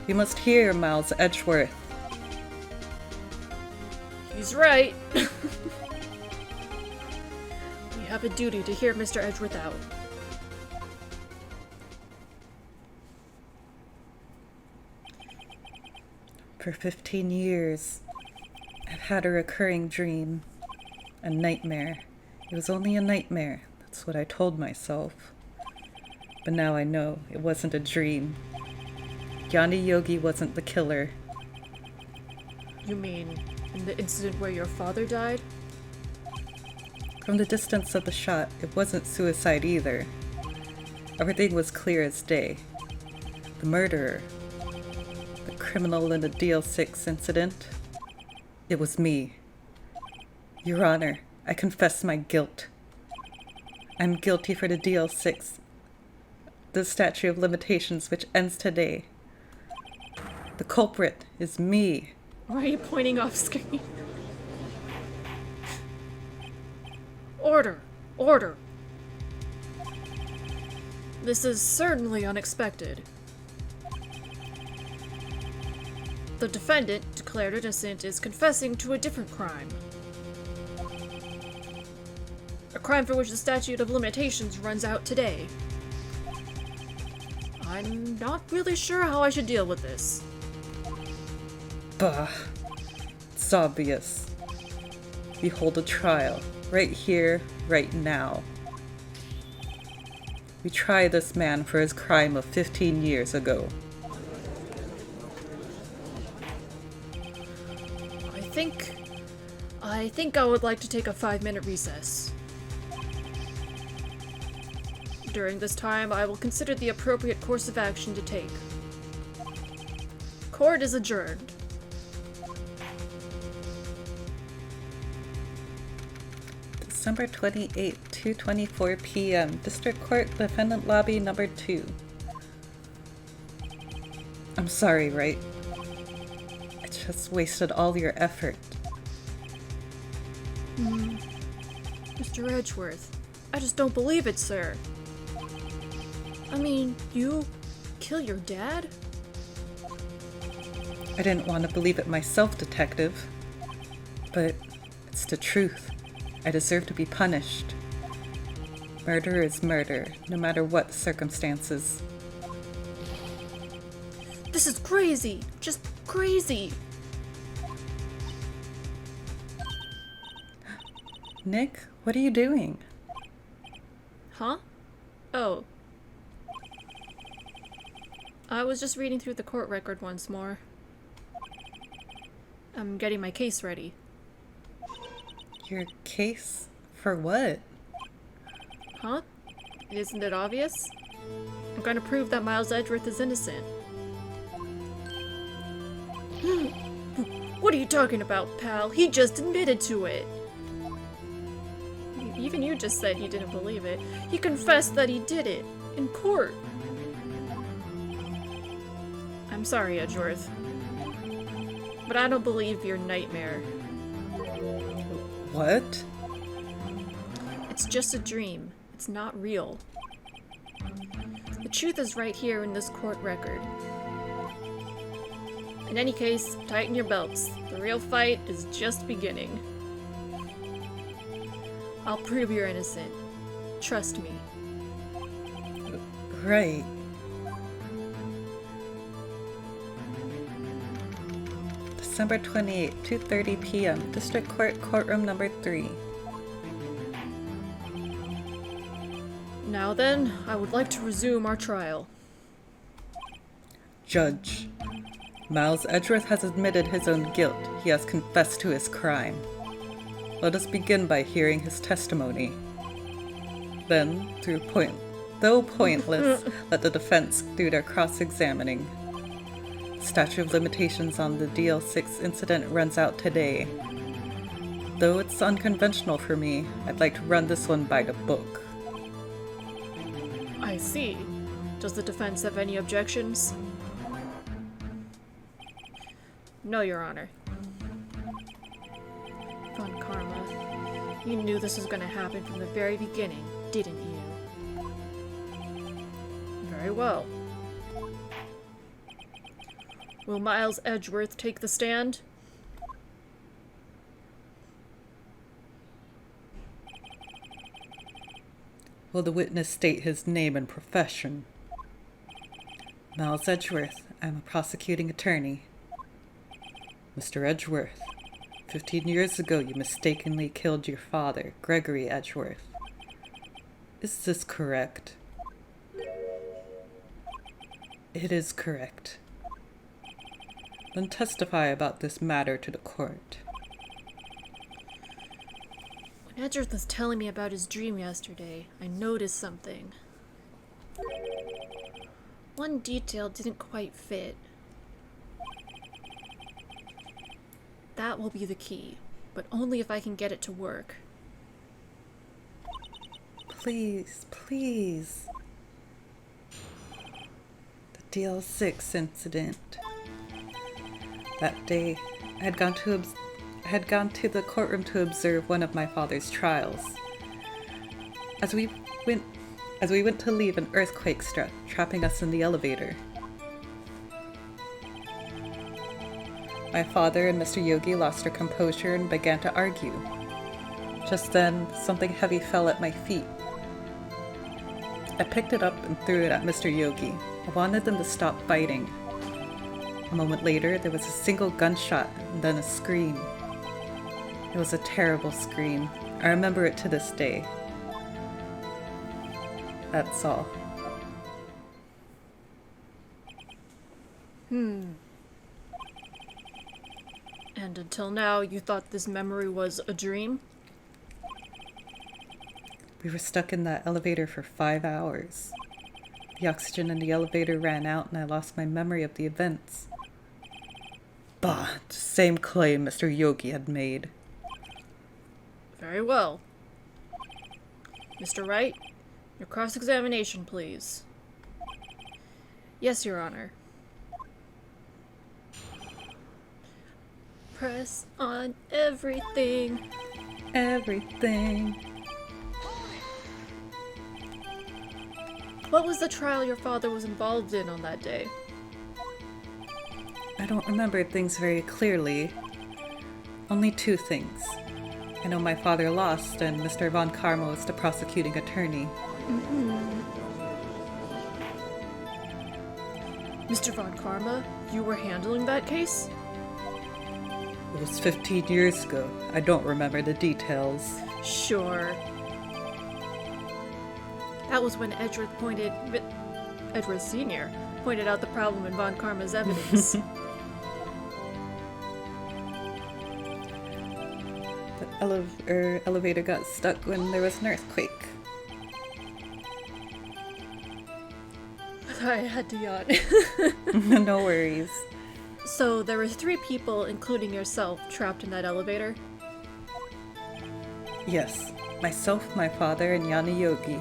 You must hear, Miles Edgeworth. He's right. We have a duty to hear Mr. Edgeworth out. For 15 years, I've had a recurring dream. A nightmare. It was only a nightmare. That's what I told myself. But now I know it wasn't a dream. Yanni Yogi wasn't the killer. You mean in the incident where your father died? From the distance of the shot, it wasn't suicide either. Everything was clear as day. The murderer, the criminal in the DL6 incident, it was me. Your Honor, I confess my guilt. I'm guilty for the DL6, the statute of limitations which ends today. The culprit is me. Why are you pointing off screen? Order! Order! This is certainly unexpected. The defendant, declared innocent, is confessing to a different crime. A crime for which the statute of limitations runs out today. I'm not really sure how I should deal with this. Bah. It's obvious. We hold a trial, right here, right now. We try this man for his crime of 15 years ago. I think I would like to take a 5-minute recess. During this time, I will consider the appropriate course of action to take. Court is adjourned. December 28, 2:24 p.m. District Court, Defendant Lobby number 2. I'm sorry, Wright. I just wasted all your effort. Mr. Edgeworth, I just don't believe it, sir. I mean, you kill your dad? I didn't want to believe it myself, Detective. But it's the truth. I deserve to be punished. Murder is murder, no matter what the circumstances. This is crazy! Just crazy! Nick, what are you doing? Huh? Oh. I was just reading through the court record once more. I'm getting my case ready. Your case? For what? Huh? Isn't it obvious? I'm going to prove that Miles Edgeworth is innocent. What are you talking about, pal? He just admitted to it! Even you just said you didn't believe it. He confessed that he did it. In court. I'm sorry, Edgeworth. But I don't believe your nightmare. What? It's just a dream. It's not real. The truth is right here in this court record. In any case, tighten your belts. The real fight is just beginning. I'll prove you're innocent. Trust me. Right. December 28, 2:30 p.m. District Court, Courtroom number 3. Now then, I would like to resume our trial. Judge. Miles Edgeworth has admitted his own guilt. He has confessed to his crime. Let us begin by hearing his testimony. Then, though pointless, let the defense do their cross-examining. Statute of limitations on the DL6 incident runs out today. Though it's unconventional for me, I'd like to run this one by the book. I see. Does the defense have any objections? No, Your Honor. Von Karma, you knew this was going to happen from the very beginning, didn't you? Very well. Will Miles Edgeworth take the stand? Will the witness state his name and profession? Miles Edgeworth. I'm a prosecuting attorney. Mr. Edgeworth, 15 years ago you mistakenly killed your father, Gregory Edgeworth. Is this correct? It is correct. Then testify about this matter to the court. When Edgeworth was telling me about his dream yesterday, I noticed something. One detail didn't quite fit. That will be the key, but only if I can get it to work. Please, please. The DL6 incident. That day, I had gone to the courtroom to observe one of my father's trials. As we went to leave, an earthquake struck, trapping us in the elevator. My father and Mr. Yogi lost their composure and began to argue. Just then, something heavy fell at my feet. I picked it up and threw it at Mr. Yogi. I wanted them to stop fighting. A moment later, there was a single gunshot and then a scream. It was a terrible scream. I remember it to this day. That's all. And until now, you thought this memory was a dream? We were stuck in that elevator for 5 hours. The oxygen in the elevator ran out and I lost my memory of the events. Bah, the same claim Mr. Yogi had made. Very well. Mr. Wright, your cross-examination, please. Yes, Your Honor. Press on everything. Everything. What was the trial your father was involved in on that day? I don't remember things very clearly. Only 2 things. I know my father lost and Mr. Von Karma was the prosecuting attorney. Mr. Von Karma, you were handling that case? It was 15 years ago. I don't remember the details. Sure. That was when Edgeworth Sr. pointed out the problem in Von Karma's evidence. The elevator got stuck when there was an earthquake. I had to yawn. No worries. So there were 3 people, including yourself, trapped in that elevator? Yes, myself, my father, and Yana Yogi.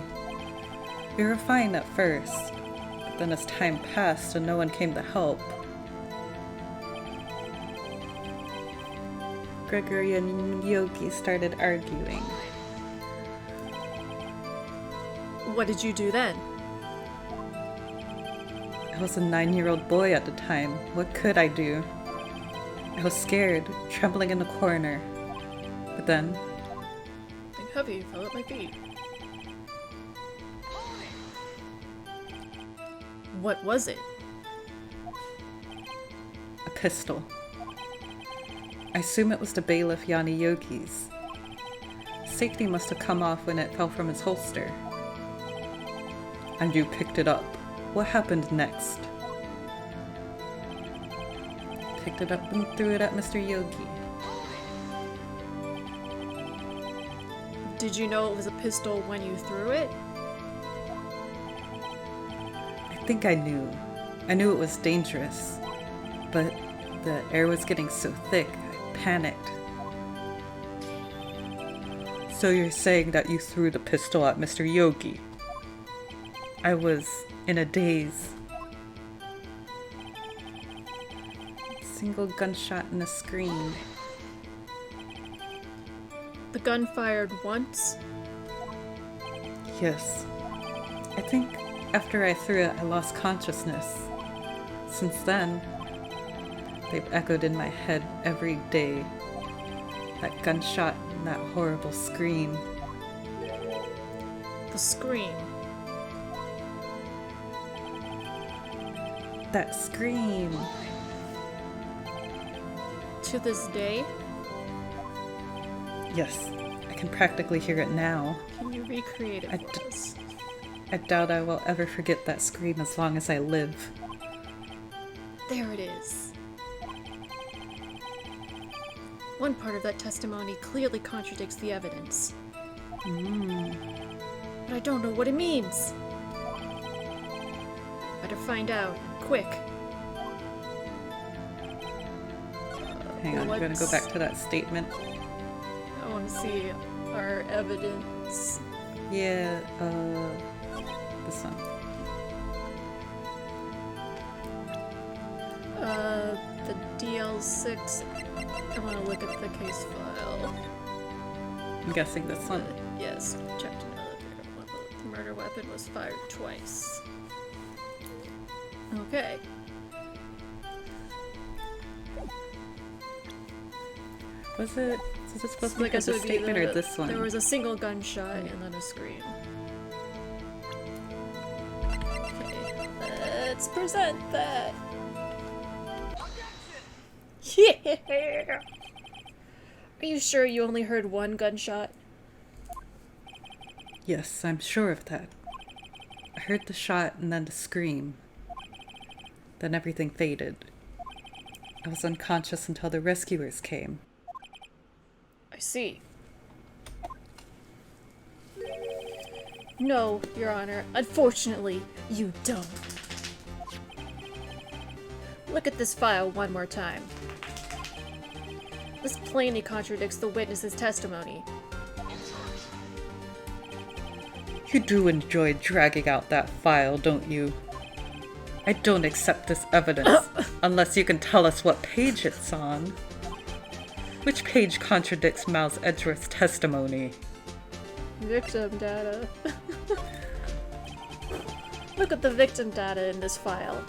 We were fine at first, but then as time passed and no one came to help, Gregory and Yogi started arguing. What did you do then? I was a 9-year-old boy at the time. What could I do? I was scared, trembling in the corner. But then, Something heavy fell at my feet. What was it? a pistol. I assume it was the bailiff Yana Yogi's. Safety must have come off when it fell from his holster. And you picked it up. What happened next? Picked it up and threw it at Mr. Yogi. Did you know it was a pistol when you threw it? I think I knew. I knew it was dangerous. But the air was getting so thick, I panicked. So you're saying that you threw the pistol at Mr. Yogi? I was in a daze. Single gunshot and a scream. The gun fired once? Yes. I think after I threw it, I lost consciousness. Since then, They've echoed in my head every day. That gunshot and that horrible scream. The scream. That scream. To this day? Yes, I can practically hear it now. Can you recreate it for us? I doubt I will ever forget that scream as long as I live. There it is. One part of that testimony clearly contradicts the evidence. But I don't know what it means. Better find out, quick. Hang on, I'm gonna go back to that statement. I want to see our evidence. Yeah, this one. The DL6. I want to look at the case file. I'm guessing this one. Yes, checked to know that the murder weapon was fired twice. Okay. Was it supposed to be I guess the it would be statement or this one? There was a single gunshot and then a scream. Okay, let's present that. Yeah! Are you sure you only heard one gunshot? Yes, I'm sure of that. I heard the shot and then the scream. Then everything faded. I was unconscious until the rescuers came. I see. No, Your Honor. Unfortunately, you don't. Look at this file one more time. This plainly contradicts the witness's testimony. You do enjoy dragging out that file, don't you? I don't accept this evidence unless you can tell us what page it's on. Which page contradicts Miles Edgeworth's testimony? Victim data. Look at the victim data in this file.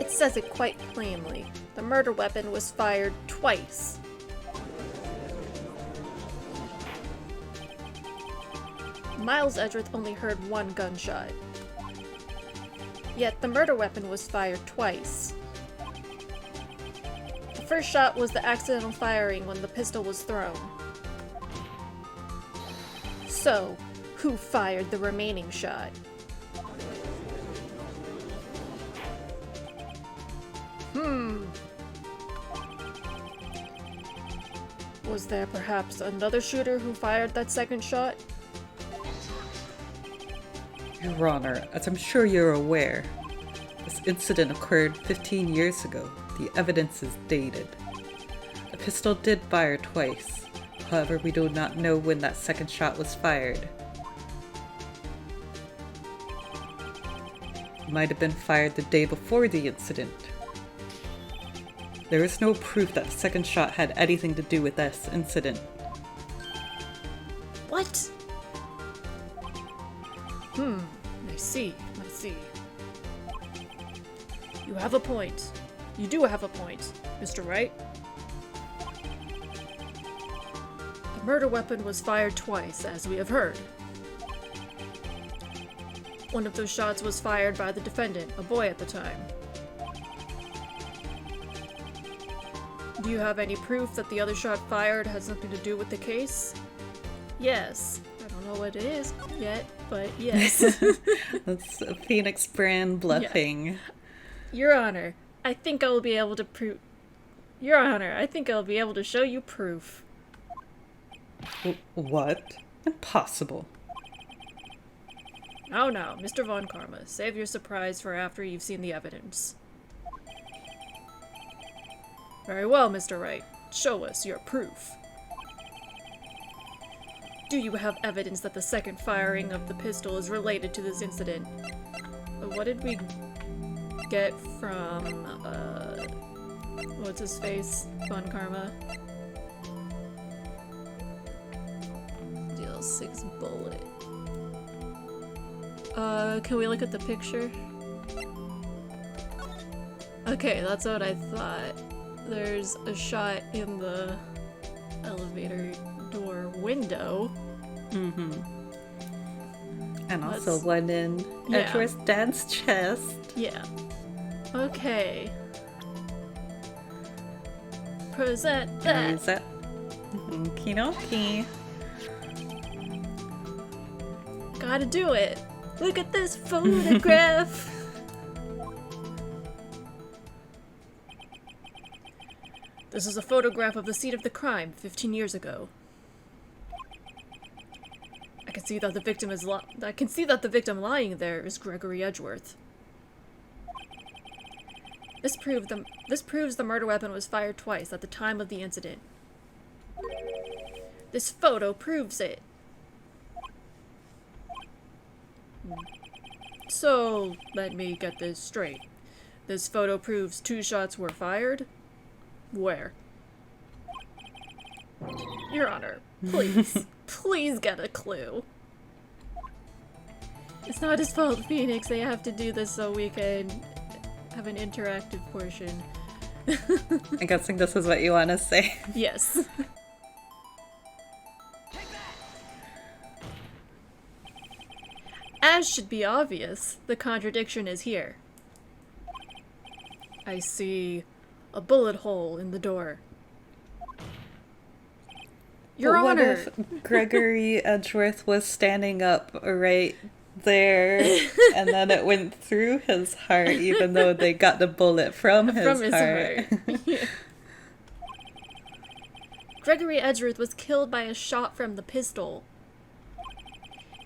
It says it quite plainly. The murder weapon was fired twice. Miles Edgeworth only heard one gunshot. Yet the murder weapon was fired twice. The first shot was the accidental firing when the pistol was thrown. So, who fired the remaining shot? Was there perhaps another shooter who fired that second shot? Your Honor, as I'm sure you're aware, this incident occurred 15 years ago. The evidence is dated. The pistol did fire twice. However, we do not know when that second shot was fired. It might have been fired the day before the incident. There is no proof that the second shot had anything to do with this incident. What? I see. You have a point. You do have a point, Mr. Wright. The murder weapon was fired twice, as we have heard. One of those shots was fired by the defendant, a boy at the time. Do you have any proof that the other shot fired has something to do with the case? Yes. I don't know what it is yet, but yes. That's a Phoenix brand bluffing. Yeah. Your Honor, I think I will be able to prove... Your Honor, I think I'll be able to show you proof. What? Impossible. Oh no, Mr. Von Karma, save your surprise for after you've seen the evidence. Very well, Mr. Wright. Show us your proof. Do you have evidence that the second firing of the pistol is related to this incident? What did we get from, what's his face? Von Karma? Deal 6 bullet. Can we look at the picture? Okay, that's what I thought. There's a shot in the elevator door window. Mm-hmm. And also That's- one in Yeah. Edgeworth's dad's chest. Yeah. Okay. Present that. Is that? Okie dokie. Gotta do it. Look at this photograph. This is a photograph of the scene of the crime 15 years ago. I can see that the victim lying there is Gregory Edgeworth. This proves the murder weapon was fired twice at the time of the incident. This photo proves it. So, let me get this straight. This photo proves 2 shots were fired? Where? Your Honor, please, please get a clue. It's not his fault, Phoenix. They have to do this so we can have an interactive portion. I'm guessing this is what you want to say. Yes. As should be obvious, the contradiction is here. I see a bullet hole in the door. Your But Honor! what if Gregory Edgeworth was standing up right there and then it went through his heart even though they got the bullet from his heart? Yeah. Gregory Edgeworth was killed by a shot from the pistol.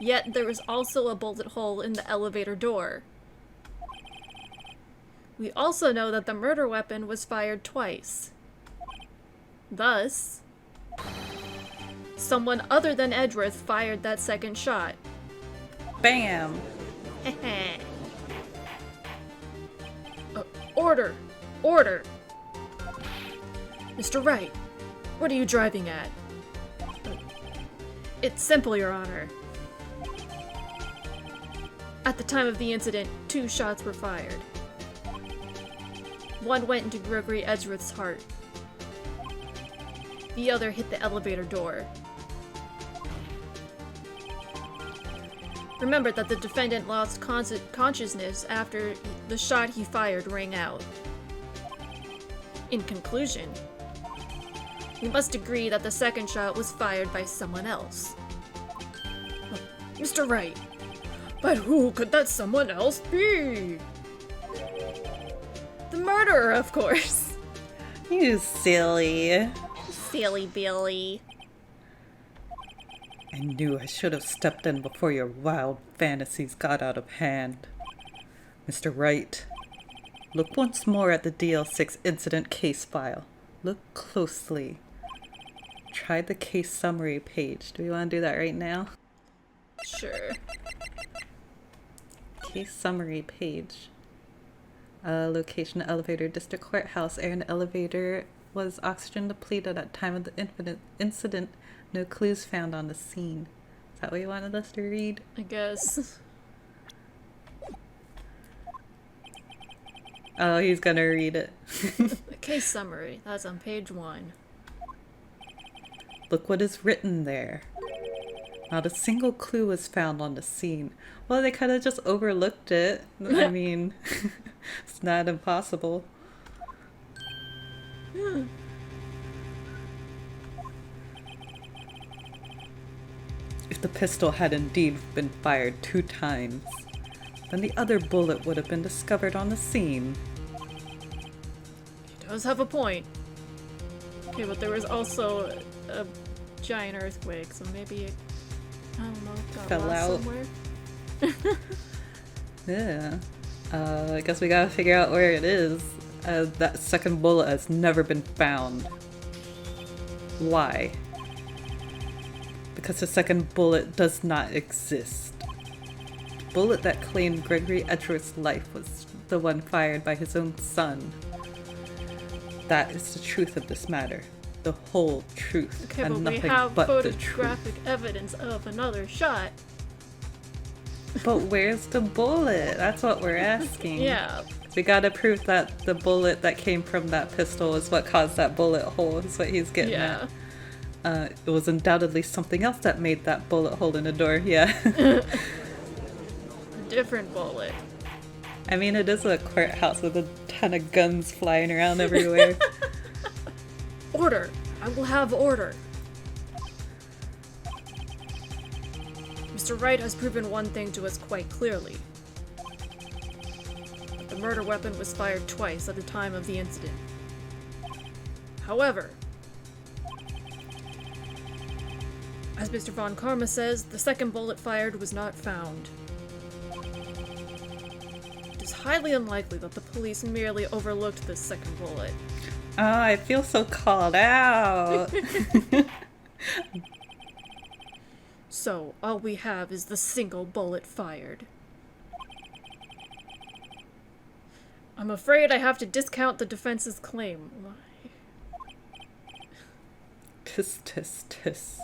Yet there was also a bullet hole in the elevator door. We also know that the murder weapon was fired twice. Thus, someone other than Edgeworth fired that second shot. Bam! Order! Order! Mr. Wright, what are you driving at? It's simple, Your Honor. At the time of the incident, 2 shots were fired. One went into Gregory Edgeworth's heart. The other hit the elevator door. Remember that the defendant lost consciousness after the shot he fired rang out. In conclusion, we must agree that the second shot was fired by someone else. Mr. Wright, but who could that someone else be? The murderer, of course. You silly. Silly Billy. I knew I should have stepped in before your wild fantasies got out of hand. Mr. Wright, look once more at the DL6 incident case file. Look closely. Try the case summary page. Do we want to do that right now? Sure. Case summary page. Location elevator, district courthouse. Erin elevator was oxygen depleted at time of the incident. No clues found on the scene. Is that what you wanted us to read? I guess. Oh, he's gonna read it. The case summary. That's on page 1. Look what is written there. Not a single clue was found on the scene. Well, they kind of just overlooked it. I mean, it's not impossible. If the pistol had indeed been fired 2 times, then the other bullet would have been discovered on the scene. He does have a point. Okay, but there was also a giant earthquake, so maybe it, I don't know, got Fell lost out. somewhere. Yeah. I guess we gotta figure out where it is. That second bullet has never been found. Why? Because the second bullet does not exist. The bullet that claimed Gregory Edgeworth's life was the one fired by his own son. That is the truth of this matter. The whole truth. Okay, and but we nothing have but the truth. photographic evidence of another shot. But where's the bullet? That's what we're asking. Yeah, We gotta prove that the bullet that came from that pistol is what caused that bullet hole, is what he's getting Yeah. at. It was undoubtedly something else that made that bullet hole in the door, yeah. A different bullet. I mean, it is a courthouse with a ton of guns flying around everywhere. Order! I will have order. Mr. Wright has proven one thing to us quite clearly. That the murder weapon was fired twice at the time of the incident. However, as Mr. Von Karma says, the second bullet fired was not found. It is highly unlikely that the police merely overlooked this second bullet. Oh, I feel so called out. So, all we have is the single bullet fired. I'm afraid I have to discount the defense's claim. Tisk, tisk, tisk.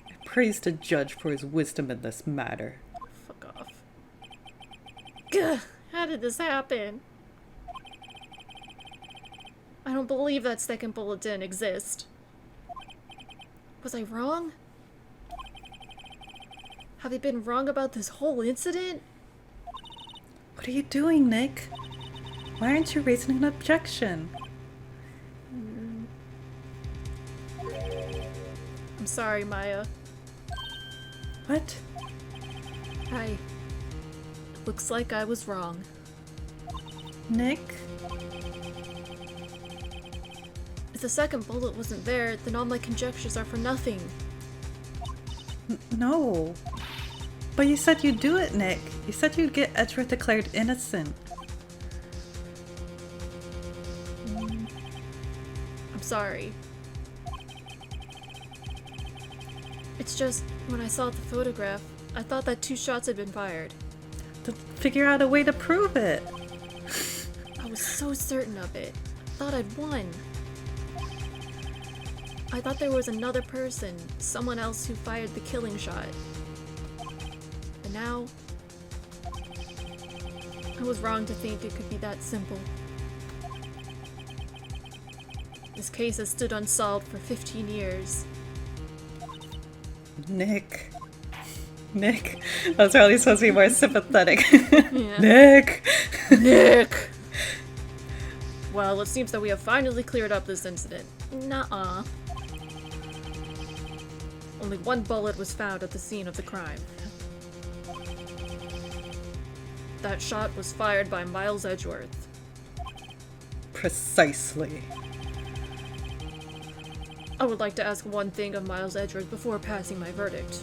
I praise the judge for his wisdom in this matter. Fuck off. Gah, how did this happen? I don't believe that second bullet didn't exist. Was I wrong? Have I been wrong about this whole incident? What are you doing, Nick? Why aren't you raising an objection? I'm sorry, Maya. What? It looks like I was wrong. Nick? If the second bullet wasn't there, then all my conjectures are for nothing. No. But you said you'd do it, Nick. You said you'd get Edgeworth declared innocent. I'm sorry. It's just, when I saw the photograph, I thought that 2 shots had been fired. To figure out a way to prove it. I was so certain of it. I thought I'd won. I thought there was another person, someone else who fired the killing shot. But now, I was wrong to think it could be that simple. This case has stood unsolved for 15 years. Nick. Nick. I was probably supposed to be more sympathetic. Yeah. Nick! Nick! Well, it seems that we have finally cleared up this incident. Nuh-uh. Only 1 bullet was found at the scene of the crime. That shot was fired by Miles Edgeworth. Precisely. I would like to ask one thing of Miles Edgeworth before passing my verdict.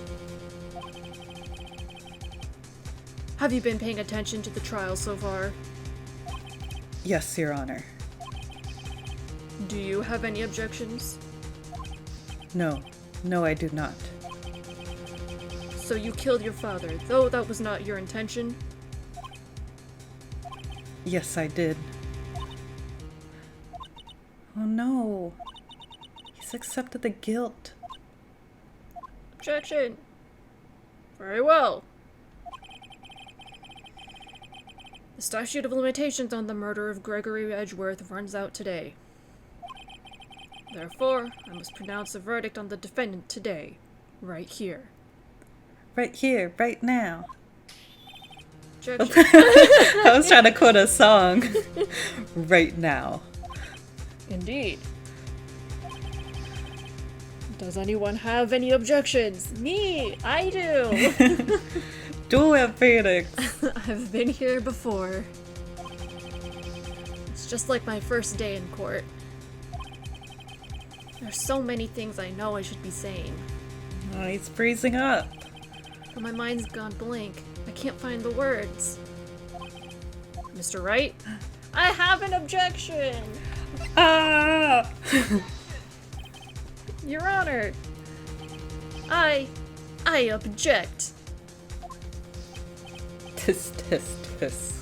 Have you been paying attention to the trial so far? Yes, Your Honor. Do you have any objections? No. No, I do not. So you killed your father, though that was not your intention? Yes, I did. Oh no. He's accepted the guilt. Objection! Very well. The statute of limitations on the murder of Gregory Edgeworth runs out today. Therefore, I must pronounce a verdict on the defendant today, right here. Right here, right now. Objection. I was trying to quote a song. Right now. Indeed. Does anyone have any objections? Me! I do! Do it, Phoenix. I've been here before. It's just like my first day in court. There's so many things I know I should be saying, Oh, he's freezing up. but my mind's gone blank. I can't find the words. Mr. Wright? I have an objection! Ah! Your Honor! I object. Tisk, tisk, tisk.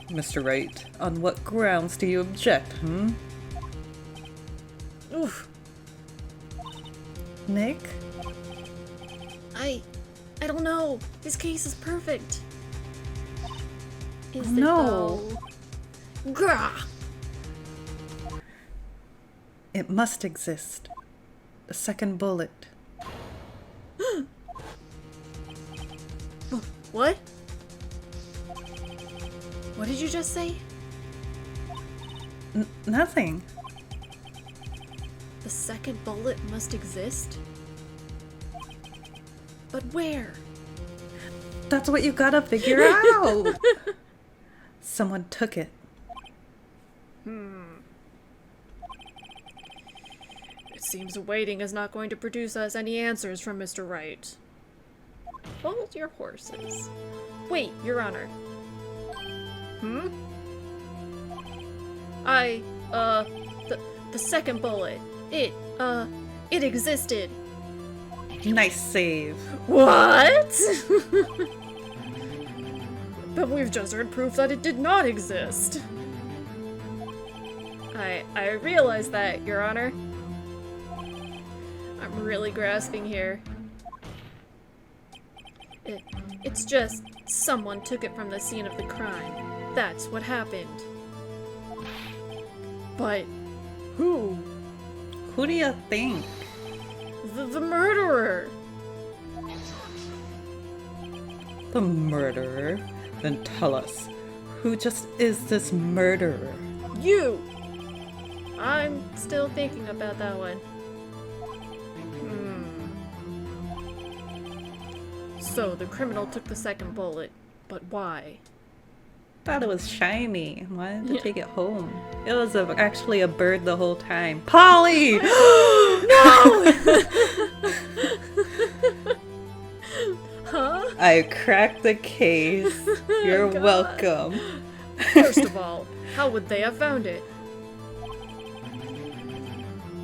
Mr. Wright, on what grounds do you object, Oof. Nick? I don't know. This case is perfect. Is No. it though? Grah! It must exist. The second bullet. What? What did you just say? Nothing. The second bullet must exist? But where? That's what you gotta figure out. Someone took it. It seems waiting is not going to produce us any answers from Mr. Wright. Hold your horses. Wait, Your Honor. The second bullet. It existed. Nice save. What? But we've just heard proof that it did not exist. I realize that, Your Honor. I'm really grasping here. It's just someone took it from the scene of the crime. That's what happened. But who? Who do you think? The murderer! The murderer? Then tell us, who just is this murderer? You! I'm still thinking about that one. So the criminal took the second bullet, but why? Thought it was shiny. Wanted to take it home. It was actually a bird the whole time. Polly! No! Huh? I cracked the case. You're God. welcome. First of all, how would they have found it?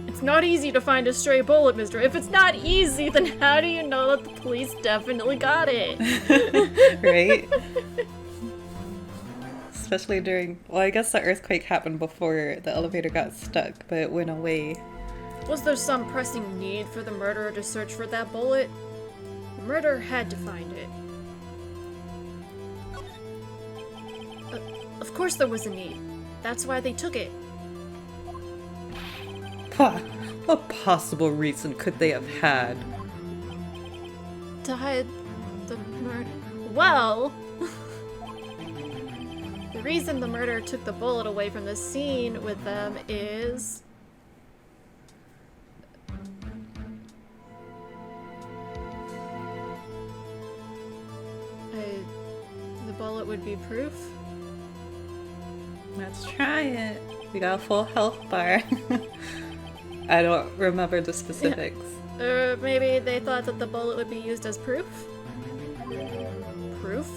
It's not easy to find a stray bullet, mister. If it's not easy, then how do you know that the police definitely got it? Right? Especially during, well, I guess the earthquake happened before the elevator got stuck, but it went away. Was there some pressing need for the murderer to search for that bullet? The murderer had to find it. Of course there was a need. That's why they took it. Pah! What possible reason could they have had? To hide the murder. Well, the reason the murderer took the bullet away from the scene with them is the bullet would be proof. Let's try it. We got a full health bar. I don't remember the specifics. Or maybe they thought that the bullet would be used as proof? Proof?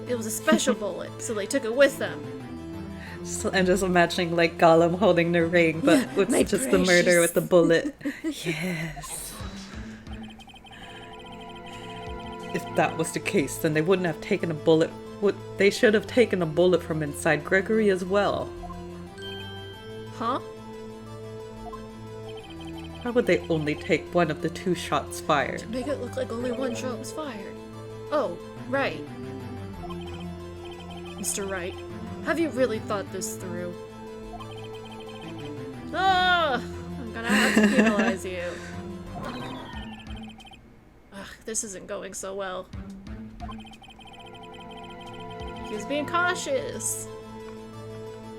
It was a special bullet, so they took it with them. So I'm just imagining like Gollum holding the ring, but with My just the murder precious. with the bullet. Yes. If that was the case, then they wouldn't have taken a bullet. They should have taken a bullet from inside Gregory as well. Huh? Why would they only take one of the 2 shots fired? To make it look like only one shot was fired. Oh, right. Mr. Wright, have you really thought this through? Ah! I'm gonna have to penalize you. Ugh, this isn't going so well. He was being cautious.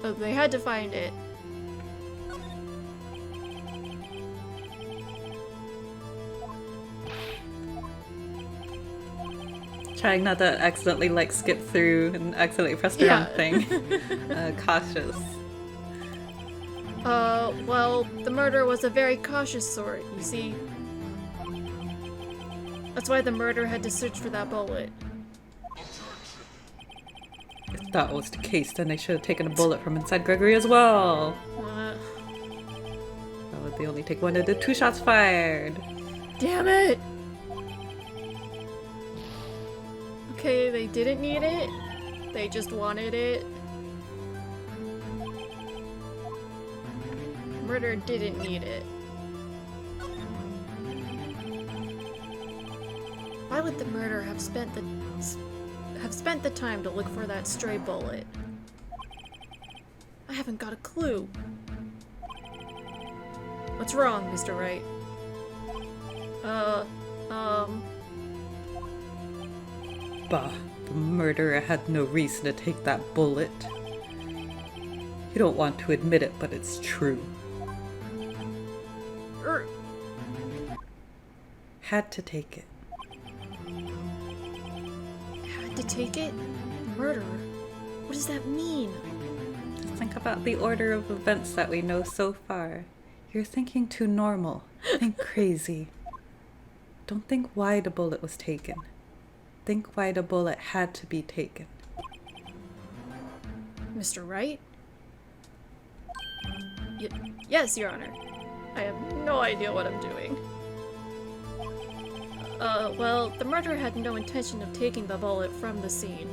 Oh, they had to find it. Trying not to accidentally like skip through and accidentally press the wrong thing. Cautious. Well, the murderer was a very cautious sort, you see. That's why the murderer had to search for that bullet. If that was the case, then they should have taken a bullet from inside Gregory as well. Why would they only take one of the 2 shots fired? Damn it! Okay, they didn't need it. They just wanted it. Murderer didn't need it. Why would the murderer have spent have spent the time to look for that stray bullet. I haven't got a clue. What's wrong, Mr. Wright? Bah, the murderer had no reason to take that bullet. You don't want to admit it, but it's true. Had to take it. Had to take it? Murderer? What does that mean? Just think about the order of events that we know so far. You're thinking too normal. Think crazy. Don't think why the bullet was taken. Think why the bullet had to be taken. Mr. Wright? Yes, Your Honor. I have no idea what I'm doing. Well, the murderer had no intention of taking the bullet from the scene.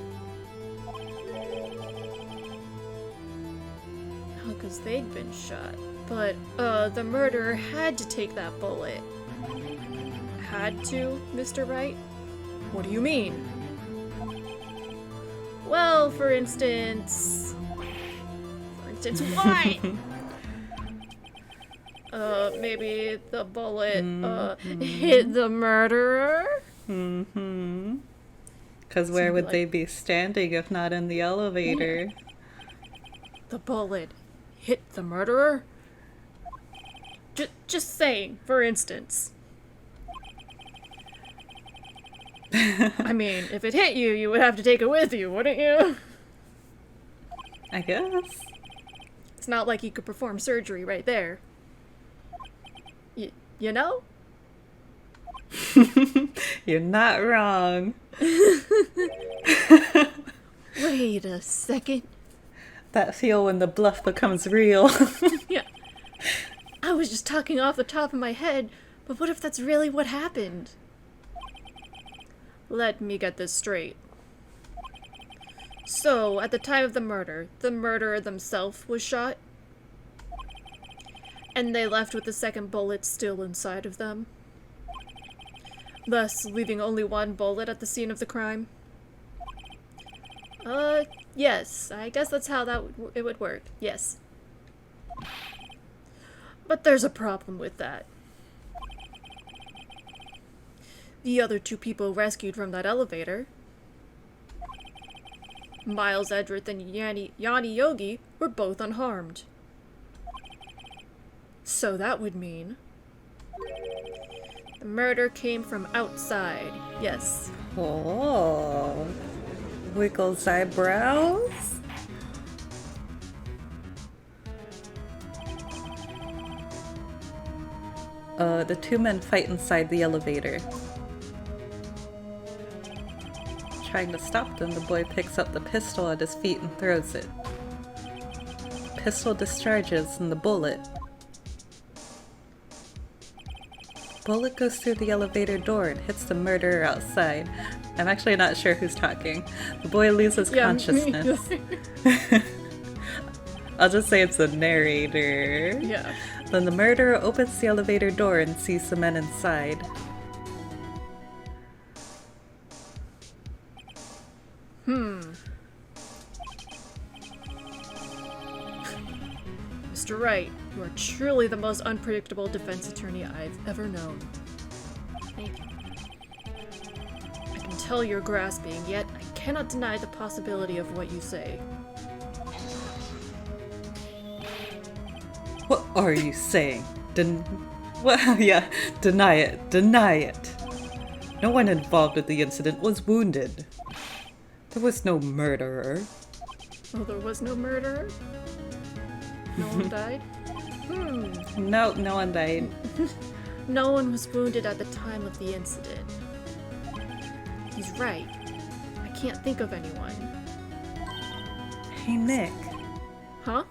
Oh, because they'd been shot. But, the murderer had to take that bullet. Had to, Mr. Wright? What do you mean? Well, for instance... why? Maybe the bullet, hit the murderer? Mm-hmm. Because where would they be standing if not in the elevator? The bullet hit the murderer? Just saying, for instance. I mean, if it hit you, you would have to take it with you, wouldn't you? I guess. It's not like you could perform surgery right there. You know? You're not wrong. Wait a second. That feel when the bluff becomes real. Yeah. I was just talking off the top of my head, but what if that's really what happened? Let me get this straight. So, at the time of the murderer themselves was shot? And they left with the second bullet still inside of them? Thus, leaving only one bullet at the scene of the crime? Yes. I guess that's how it would work. Yes. But there's a problem with that. The other two people rescued from that elevator, Miles Edgeworth and Yanni Yogi, were both unharmed. So that would mean the murder came from outside, yes. Oh. Wiggles eyebrows? The two men fight inside the elevator. Trying to stop them, the boy picks up the pistol at his feet and throws it. The pistol discharges and the bullet goes through the elevator door and hits the murderer outside. I'm actually not sure who's talking. The boy loses consciousness. I'll just say it's the narrator. Yeah. Then the murderer opens the elevator door and sees the men inside. Mr. Wright, you are truly the most unpredictable defense attorney I've ever known. Thank you. I can tell you're grasping, yet I cannot deny the possibility of what you say. What are you saying? Well, yeah, deny it. Deny it. No one involved with the incident was wounded. There was no murderer. Oh, there was no murderer? No one died? No, no one died. No one was wounded at the time of the incident. He's right. I can't think of anyone. Hey, Nick. Huh?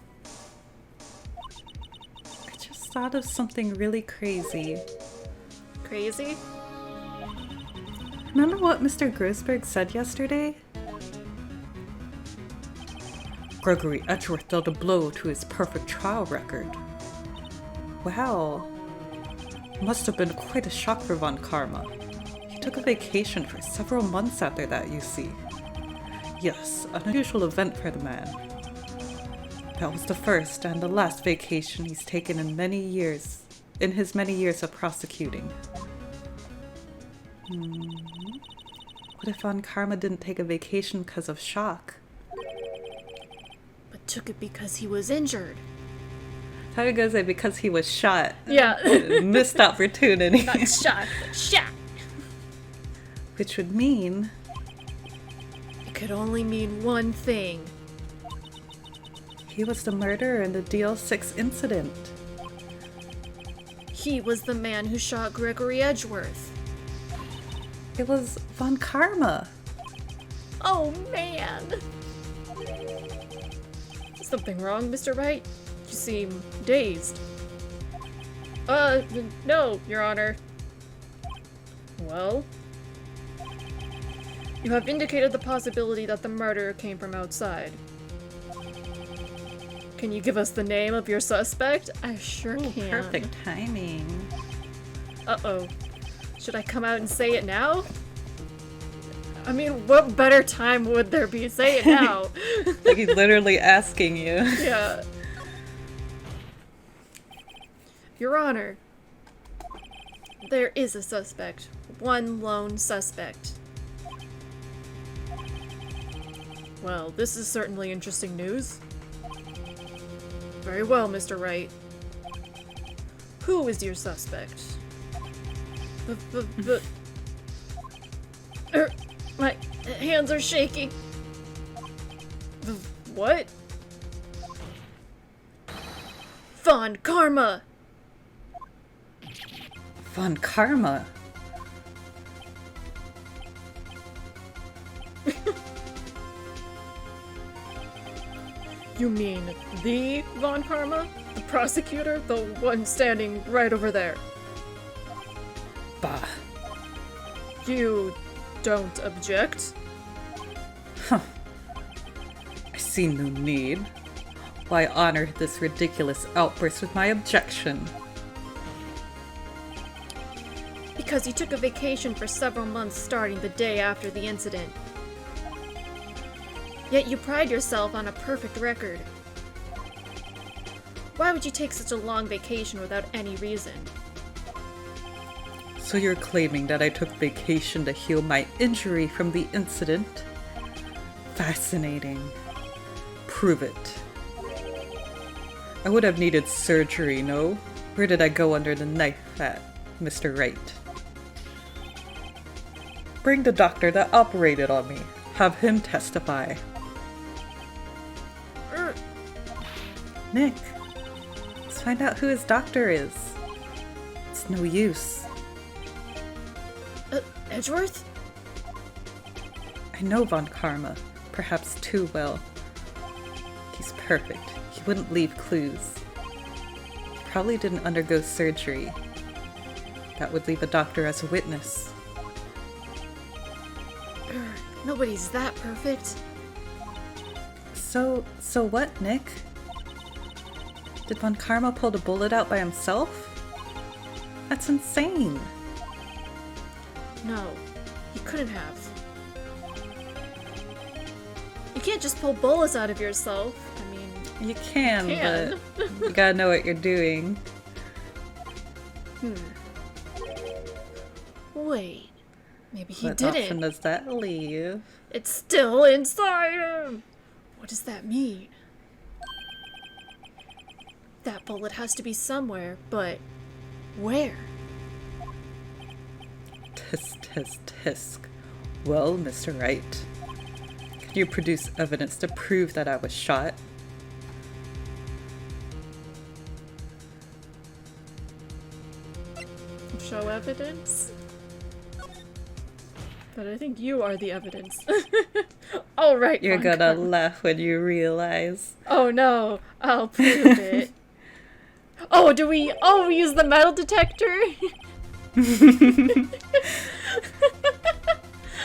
I just thought of something really crazy. Crazy? Remember what Mr. Grossberg said yesterday? Gregory Edgeworth dealt a blow to his perfect trial record. Wow. Must have been quite a shock for Von Karma. He took a vacation for several months after that, you see. Yes, an unusual event for the man. That was the first and the last vacation he's taken in his many years of prosecuting. What if Von Karma didn't take a vacation because of shock? But took it because he was injured. I was gonna say because he was shot. Yeah. Missed opportunity. Not shot, but shot. Which would mean... It could only mean one thing. he was the murderer in the DL6 incident. He was the man who shot Gregory Edgeworth. It was Von Karma. Oh, man! Something wrong, Mr. Wright? You seem dazed. No, Your Honor. Well? You have indicated the possibility that the murderer came from outside. Can you give us the name of your suspect? I sure can. Perfect timing. Uh-oh. Should I come out and say it now? I mean, what better time would there be? Say it now. Like he's literally asking you. Yeah. Your Honor, there is a suspect. One lone suspect. Well, this is certainly interesting news. Very well, Mr. Wright. Who is your suspect? My hands are shaking. What? Von Karma! Von Karma? You mean the Von Karma? The prosecutor? The one standing right over there? Bah. You don't object? Huh. I see no need. Why honor this ridiculous outburst with my objection? Because you took a vacation for several months starting the day after the incident. Yet you pride yourself on a perfect record. Why would you take such a long vacation without any reason? So you're claiming that I took vacation to heal my injury from the incident? Fascinating. Prove it. I would have needed surgery, no? Where did I go under the knife at, Mr. Wright? Bring the doctor that operated on me. Have him testify. Nick, let's find out who his doctor is. It's no use. Edgeworth? I know Von Karma, perhaps too well. He's perfect. He wouldn't leave clues. He probably didn't undergo surgery. That would leave a doctor as a witness. Nobody's that perfect. So what, Nick? Did Von Karma pull the bullet out by himself? That's insane. No, he couldn't have. You can't just pull bullets out of yourself. I mean, You can, but you gotta know what you're doing. Wait, maybe he What didn't. option does that leave? It's still inside him! What does that mean? That bullet has to be somewhere, but where? Tisk. Well, Mr. Wright, could you produce evidence to prove that I was shot? Show evidence? But I think you are the evidence. All right, You're Von gonna Karma. laugh when you realize. Oh no, I'll prove it. Oh, we use the metal detector?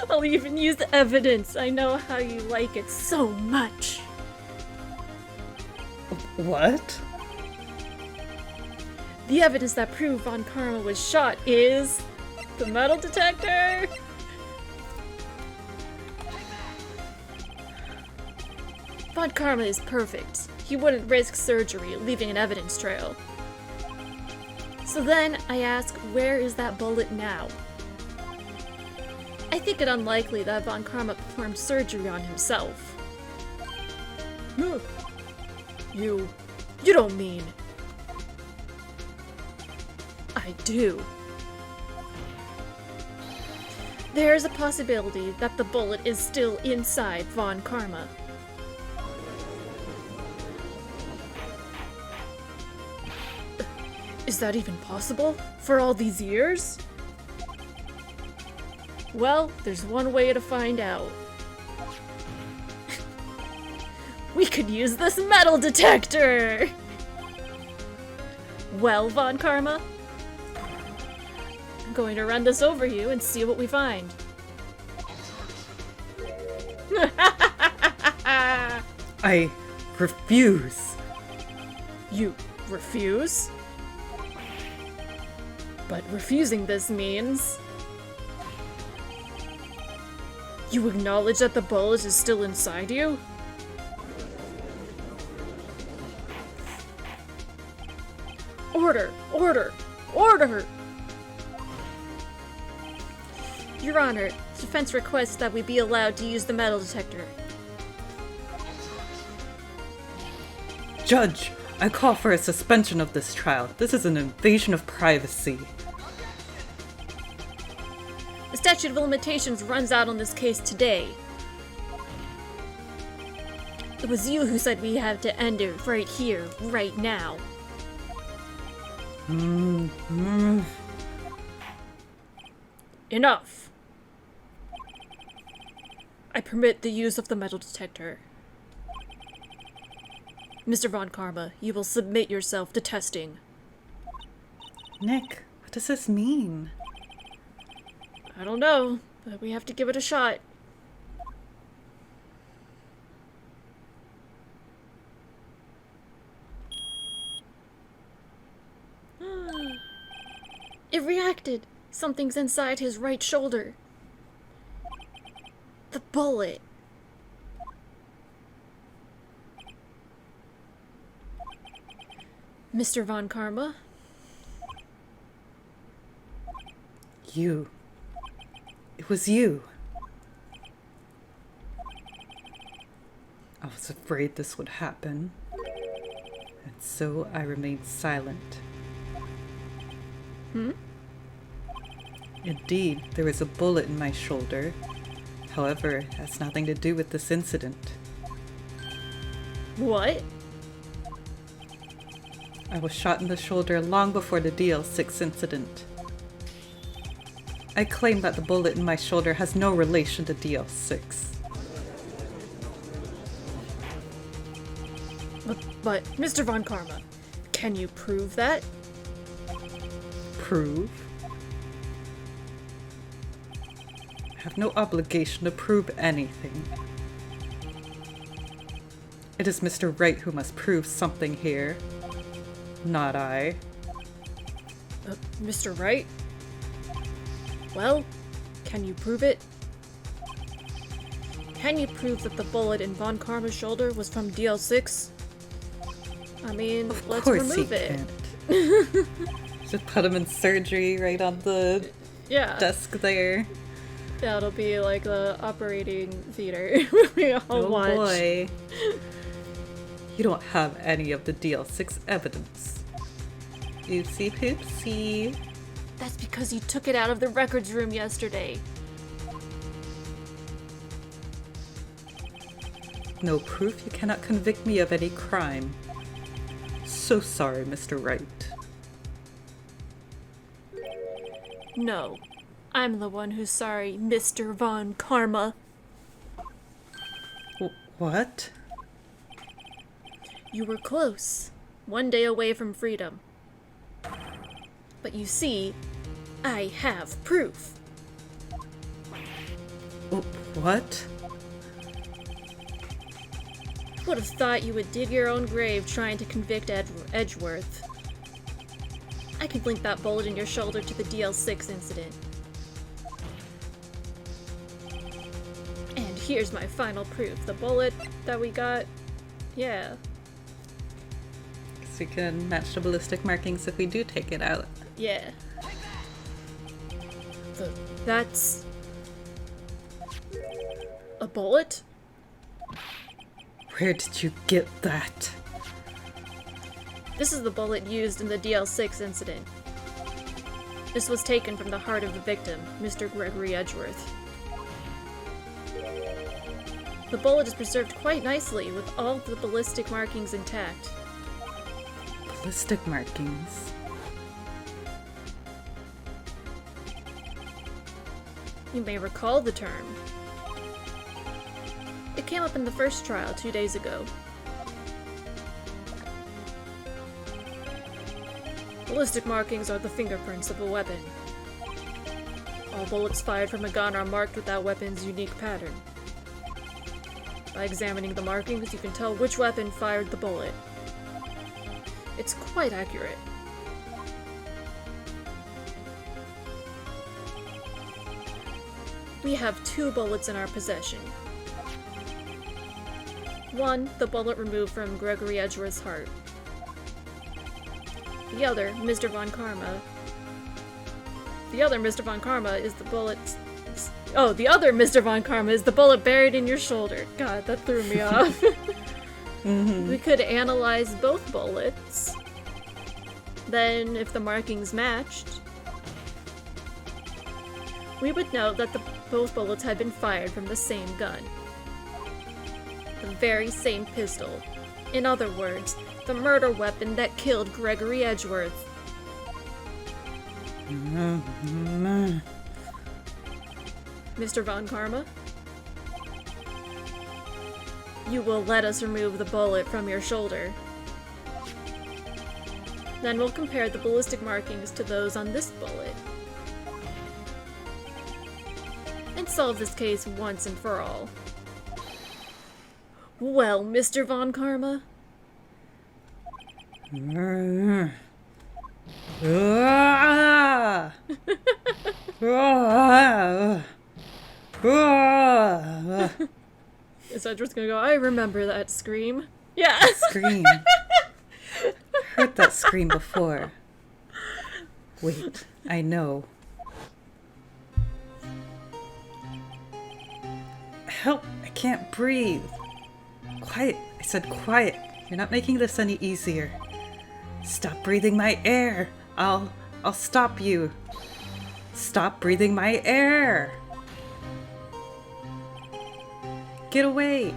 I'll even use the evidence. I know how you like it so much. What? The evidence that proved Von Karma was shot is the metal detector. Von Karma is perfect. He wouldn't risk surgery, leaving an evidence trail. So then, I ask, where is that bullet now? I think it unlikely that Von Karma performed surgery on himself. You don't mean... I do. There's a possibility that the bullet is still inside Von Karma. Is that even possible? For all these years? Well, there's one way to find out. We could use this metal detector! Well, Von Karma? I'm going to run this over you and see what we find. I refuse. You refuse? But refusing this means... You acknowledge that the bullet is still inside you? Order! Order! Order! Your Honor, defense requests that we be allowed to use the metal detector. Judge, I call for a suspension of this trial. This is an invasion of privacy. The statute of limitations runs out on this case today. It was you who said we had to end it right here, right now. Enough. I permit the use of the metal detector. Mr. Von Karma, you will submit yourself to testing. Nick, what does this mean? I don't know, but we have to give it a shot. It reacted! Something's inside his right shoulder. The bullet. Mr. Von Karma? You. It was you. I was afraid this would happen, and so I remained silent. Indeed, there is a bullet in my shoulder. However, it has nothing to do with this incident. What? I was shot in the shoulder long before the DL6 incident. I claim that the bullet in my shoulder has no relation to DL6. But, Mr. Von Karma, can you prove that? Prove? I have no obligation to prove anything. It is Mr. Wright who must prove something here, not I. Mr. Wright? Well, can you prove it? Can you prove that the bullet in Von Karma's shoulder was from DL6? I mean, let's remove it. Can't. Just put him in surgery right on the desk there. Yeah, it'll be like the operating theater we all watch. Oh boy. You don't have any of the DL6 evidence. Oopsie poopsie. That's because you took it out of the records room yesterday. No proof, you cannot convict me of any crime. So sorry, Mr. Wright. No, I'm the one who's sorry, Mr. Von Karma. What? You were close. One day away from freedom. But you see, I have proof. What? Would have thought you would dig your own grave trying to convict Edgeworth. I can link that bullet in your shoulder to the DL6 incident. And here's my final proof. The bullet that we got Yeah. So we can match the ballistic markings if we do take it out. Yeah. That's... a bullet? Where did you get that? This is the bullet used in the DL6 incident. This was taken from the heart of the victim, Mr. Gregory Edgeworth. The bullet is preserved quite nicely, with all the ballistic markings intact. Ballistic markings? You may recall the term. It came up in the first trial 2 days ago. Ballistic markings are the fingerprints of a weapon. All bullets fired from a gun are marked with that weapon's unique pattern. By examining the markings, you can tell which weapon fired the bullet. It's quite accurate. We have 2 bullets in our possession. One, the bullet removed from Gregory Edgeworth's heart. The other, Mr. Von Karma. The other Mr. Von Karma is the bullet... Oh, the other Mr. Von Karma is the bullet buried in your shoulder. God, that threw me off. We could analyze both bullets. Then, if the markings matched, we would know that both bullets had been fired from the same gun. The very same pistol. In other words, the murder weapon that killed Gregory Edgeworth. Mr. Von Karma? You will let us remove the bullet from your shoulder. Then we'll compare the ballistic markings to those on this bullet. And solve this case once and for all. Well, Mr. Von Karma? Is Edgeworth gonna go, I remember that scream? Yeah! Scream. Heard that scream before. Wait, I know. Help! I can't breathe. Quiet. I said quiet. You're not making this any easier. Stop breathing my air. I'll stop you. Stop breathing my air. Get away.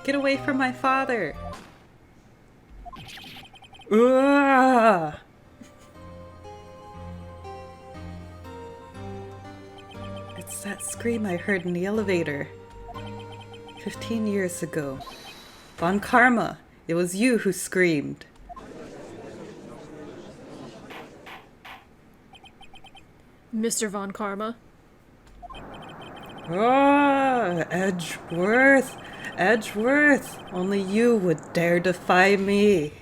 Get away from my father. Ugh. It's that scream I heard in the elevator 15 years ago. Von Karma, it was you who screamed. Mr. Von Karma? Ah, Edgeworth! Edgeworth! Only you would dare defy me.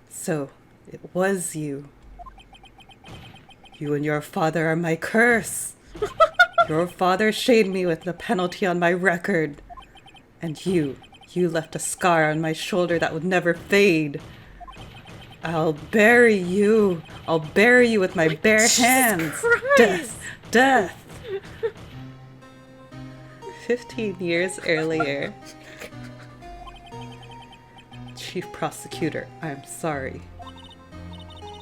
So, it was you. You and your father are my curse. Your father shamed me with the penalty on my record. And you left a scar on my shoulder that would never fade. I'll bury you. I'll bury you with my bare hands. Christ. Death. Death. 15 years earlier. Chief Prosecutor, I'm sorry.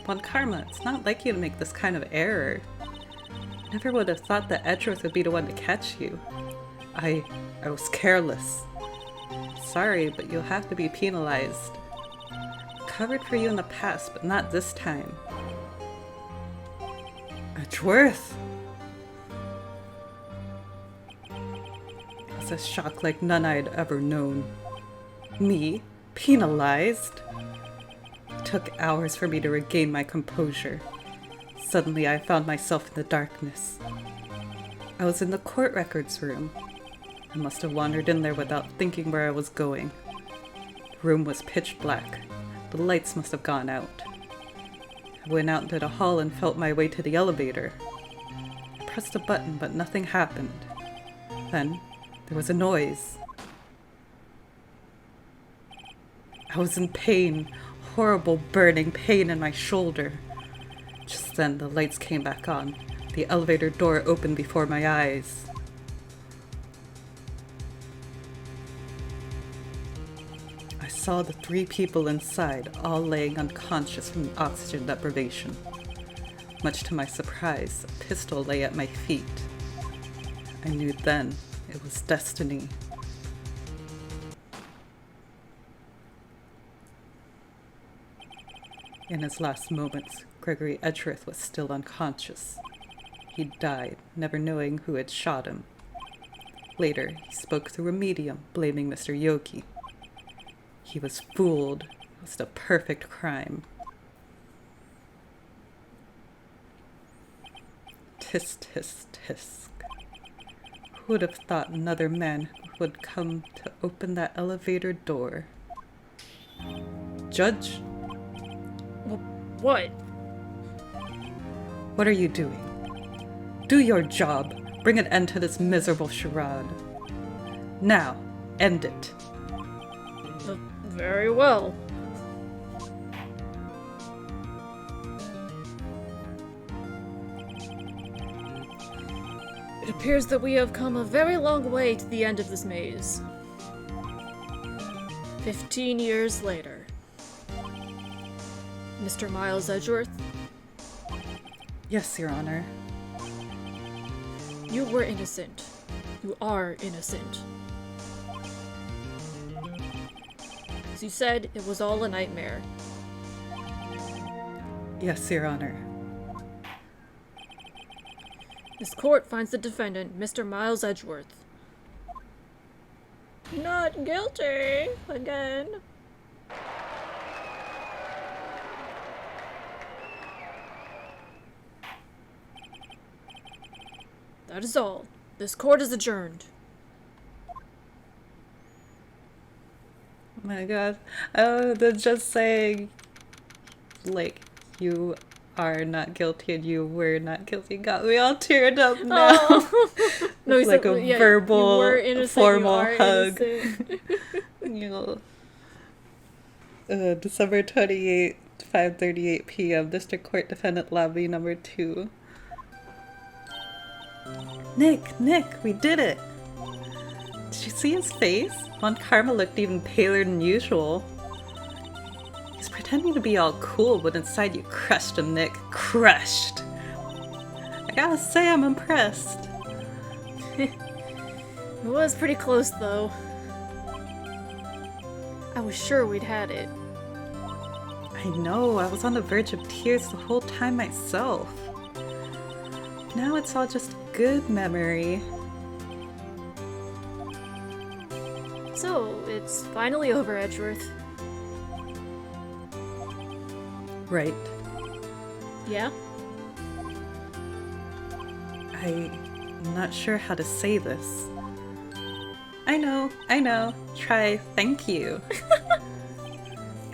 Von Karma, it's not like you to make this kind of error. Never would have thought that Edgeworth would be the one to catch you. I was careless. Sorry, but you'll have to be penalized. Covered for you in the past, but not this time. Edgeworth! It was a shock like none I'd ever known. Me? Penalized? It took hours for me to regain my composure. Suddenly I found myself in the darkness. I was in the court records room. I must have wandered in there without thinking where I was going. The room was pitch black. The lights must have gone out. I went out into the hall and felt my way to the elevator. I pressed a button, but nothing happened. Then, there was a noise. I was in pain, horrible burning pain in my shoulder. Just then the lights came back on. The elevator door opened before my eyes. I saw the 3 people inside, all laying unconscious from oxygen deprivation. Much to my surprise, a pistol lay at my feet. I knew then it was destiny. In his last moments, Gregory Edgeworth was still unconscious. He died, never knowing who had shot him. Later, he spoke through a medium, blaming Mr. Yoki. He was fooled. It was the perfect crime. Tisk, tisk, tisk. Who would have thought another man would come to open that elevator door? Judge? What? What are you doing? Do your job. Bring an end to this miserable charade. Now, end it. Very well. It appears that we have come a very long way to the end of this maze. 15 years later. Mr. Miles Edgeworth? Yes, Your Honor. You were innocent. You are innocent. As you said, it was all a nightmare. Yes, Your Honor. This court finds the defendant, Mr. Miles Edgeworth, not guilty again. That is all. This court is adjourned. Oh my god. Oh, they're just saying, like, you are not guilty and you were not guilty. Got me all teared up now. Oh. No, It's like a verbal, you were innocent, formal you are hug. innocent. You know, December 28th, 5:38 p.m. District Court Defendant Lobby number 2. Nick, we did it! Did you see his face? Von Karma looked even paler than usual. He's pretending to be all cool, but inside you crushed him, Nick. Crushed! I gotta say I'm impressed. It was pretty close, though. I was sure we'd had it. I know, I was on the verge of tears the whole time myself. Now it's all just good memory. So, it's finally over, Edgeworth. Right. Yeah? I'm not sure how to say this. I know. Try thank you.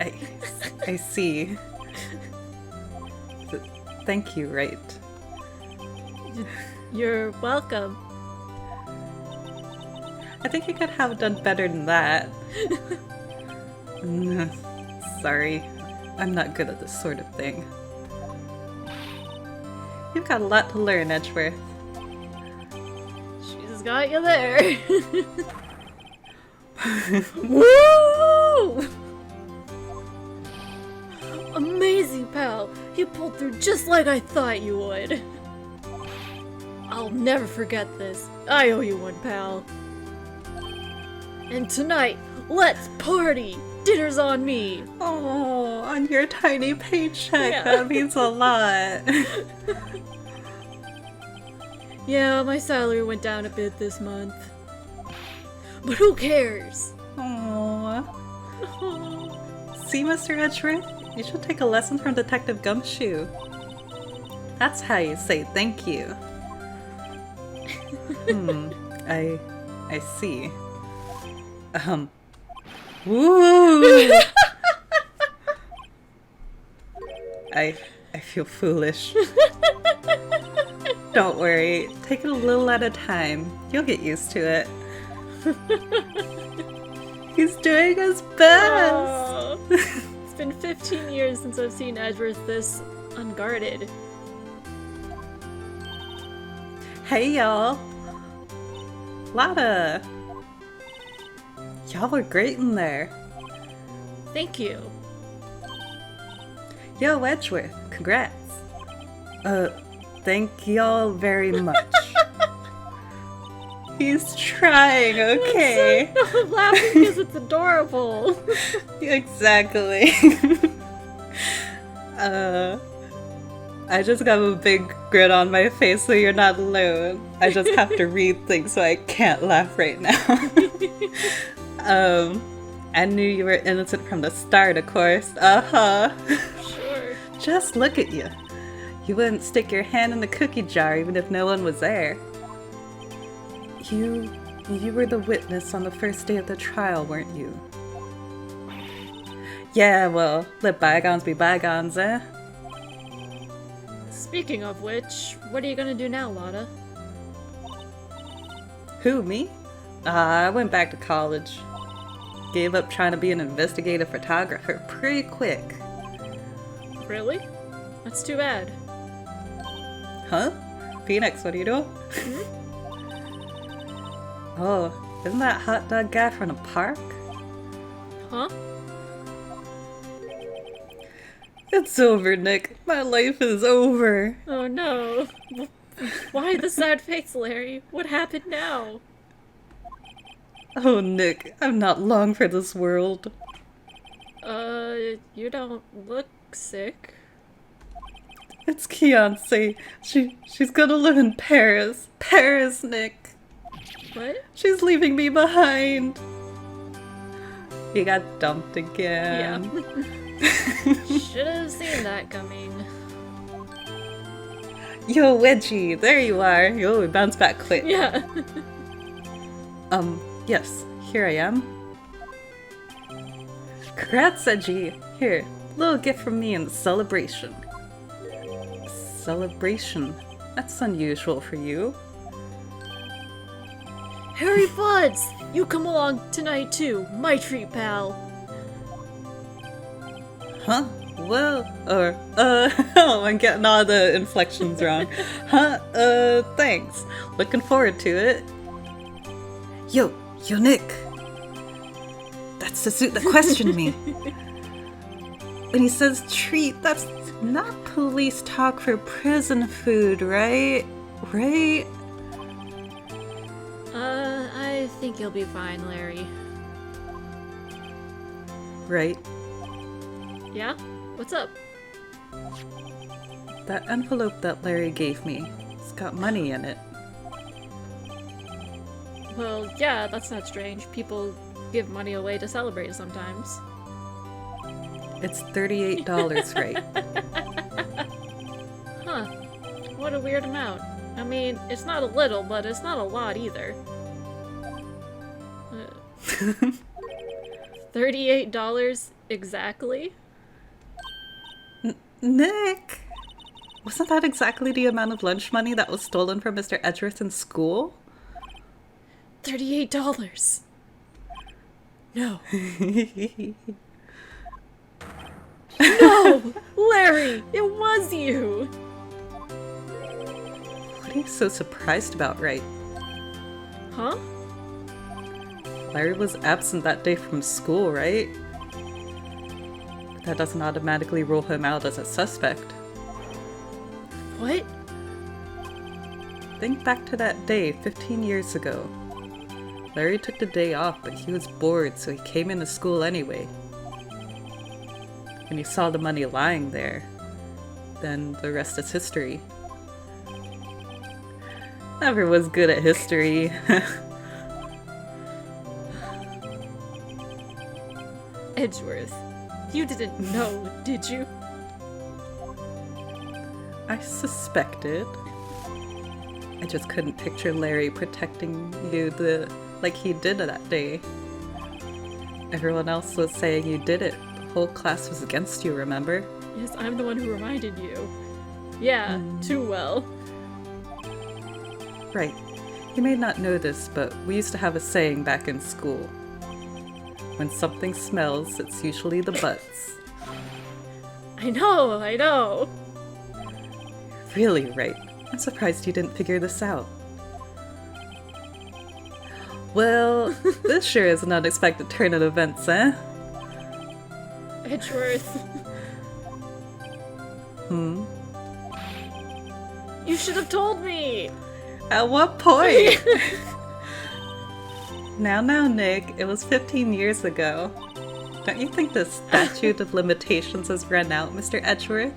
I see. Thank you, Wright. You're welcome. I think you could have done better than that. Sorry. I'm not good at this sort of thing. You've got a lot to learn, Edgeworth. She's got you there. Woo! Amazing, pal. You pulled through just like I thought you would. I'll never forget this. I owe you one, pal. And tonight, let's party! Dinner's on me! Oh, on your tiny paycheck. Yeah. That means a lot. Yeah, my salary went down a bit this month. But who cares? Aww. See, Mr. Edgeworth? You should take a lesson from Detective Gumshoe. That's how you say thank you. I see. Woo! I feel foolish. Don't worry, take it a little at a time. You'll get used to it. He's doing his best! Aww. It's been 15 years since I've seen Edgeworth this unguarded. Hey, y'all. Lotta. Y'all were great in there. Thank you. Yo, Edgeworth, congrats. Thank y'all very much. He's trying, okay? I'm laughing because it's adorable. Exactly. I just got a big grin on my face, so you're not alone. I just have to read things, so I can't laugh right now. I knew you were innocent from the start, of course. Sure. Just look at you. You wouldn't stick your hand in the cookie jar even if no one was there. You were the witness on the first day of the trial, weren't you? Yeah, well, let bygones be bygones, eh? Speaking of which, what are you gonna do now, Lotta? Who, me? I went back to college. Gave up trying to be an investigative photographer pretty quick. Really? That's too bad. Huh? Phoenix, what are you doing? Oh, isn't that hot dog guy from the park? Huh? It's over, Nick. My life is over. Oh no. Why the sad face, Larry? What happened now? Oh, Nick, I'm not long for this world. You don't look sick. It's Kiance. She's gonna live in Paris. Paris, Nick. What? She's leaving me behind. You got dumped again. Yeah. Should have seen that coming. Yo, Wedgie, there you are. Yo, we bounced back quick. Yeah. Yes, here I am. Congrats, Edgy. Here, little gift from me in the celebration. Celebration? That's unusual for you. Harry Buds! You come along tonight too. My treat, pal. Huh? Well, or, oh, I'm getting all the inflections wrong. Huh? Thanks. Looking forward to it. Yo, Nick. That's the suit that questioned me. When he says treat, that's not police talk for prison food, right? Right? I think you'll be fine, Larry. Right. Yeah? What's up? That envelope that Larry gave me, it's got money in it. Well, yeah, that's not strange. People give money away to celebrate sometimes. It's $38, right? Huh. What a weird amount. I mean, it's not a little, but it's not a lot either. $38 exactly? Nick! Wasn't that exactly the amount of lunch money that was stolen from Mr. Edgeworth in school? $38. No. No! Larry! It was you! What are you so surprised about, Wright? Huh? Larry was absent that day from school, right? That doesn't automatically rule him out as a suspect. What? Think back to that day 15 years ago. Larry took the day off, but he was bored, so he came into school anyway. When he saw the money lying there, then the rest is history. Never was good at history. Edgeworth, you didn't know, did you? I suspected. I just couldn't picture Larry protecting you like he did that day. Everyone else was saying you did it. The whole class was against you, remember? Yes, I'm the one who reminded you. Yeah, too well. Right. You may not know this, but we used to have a saying back in school. When something smells, it's usually the butts. I know. Really, Wright? I'm surprised you didn't figure this out. Well, this sure is an unexpected turn of events, eh? Edgeworth. You should have told me! At what point? Now, Nick, it was 15 years ago. Don't you think the statute of limitations has run out, Mr. Edgeworth?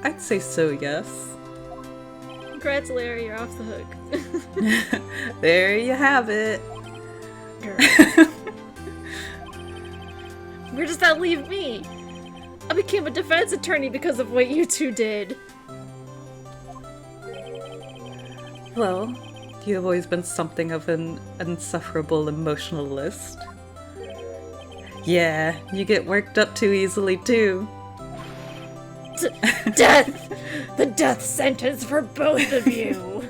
I'd say so, yes. Congrats, Larry, you're off the hook. There you have it. Girl. Where does that leave me? I became a defense attorney because of what you two did. Well, you have always been something of an insufferable emotionalist. Yeah, you get worked up too easily too. Death! The death sentence for both of you!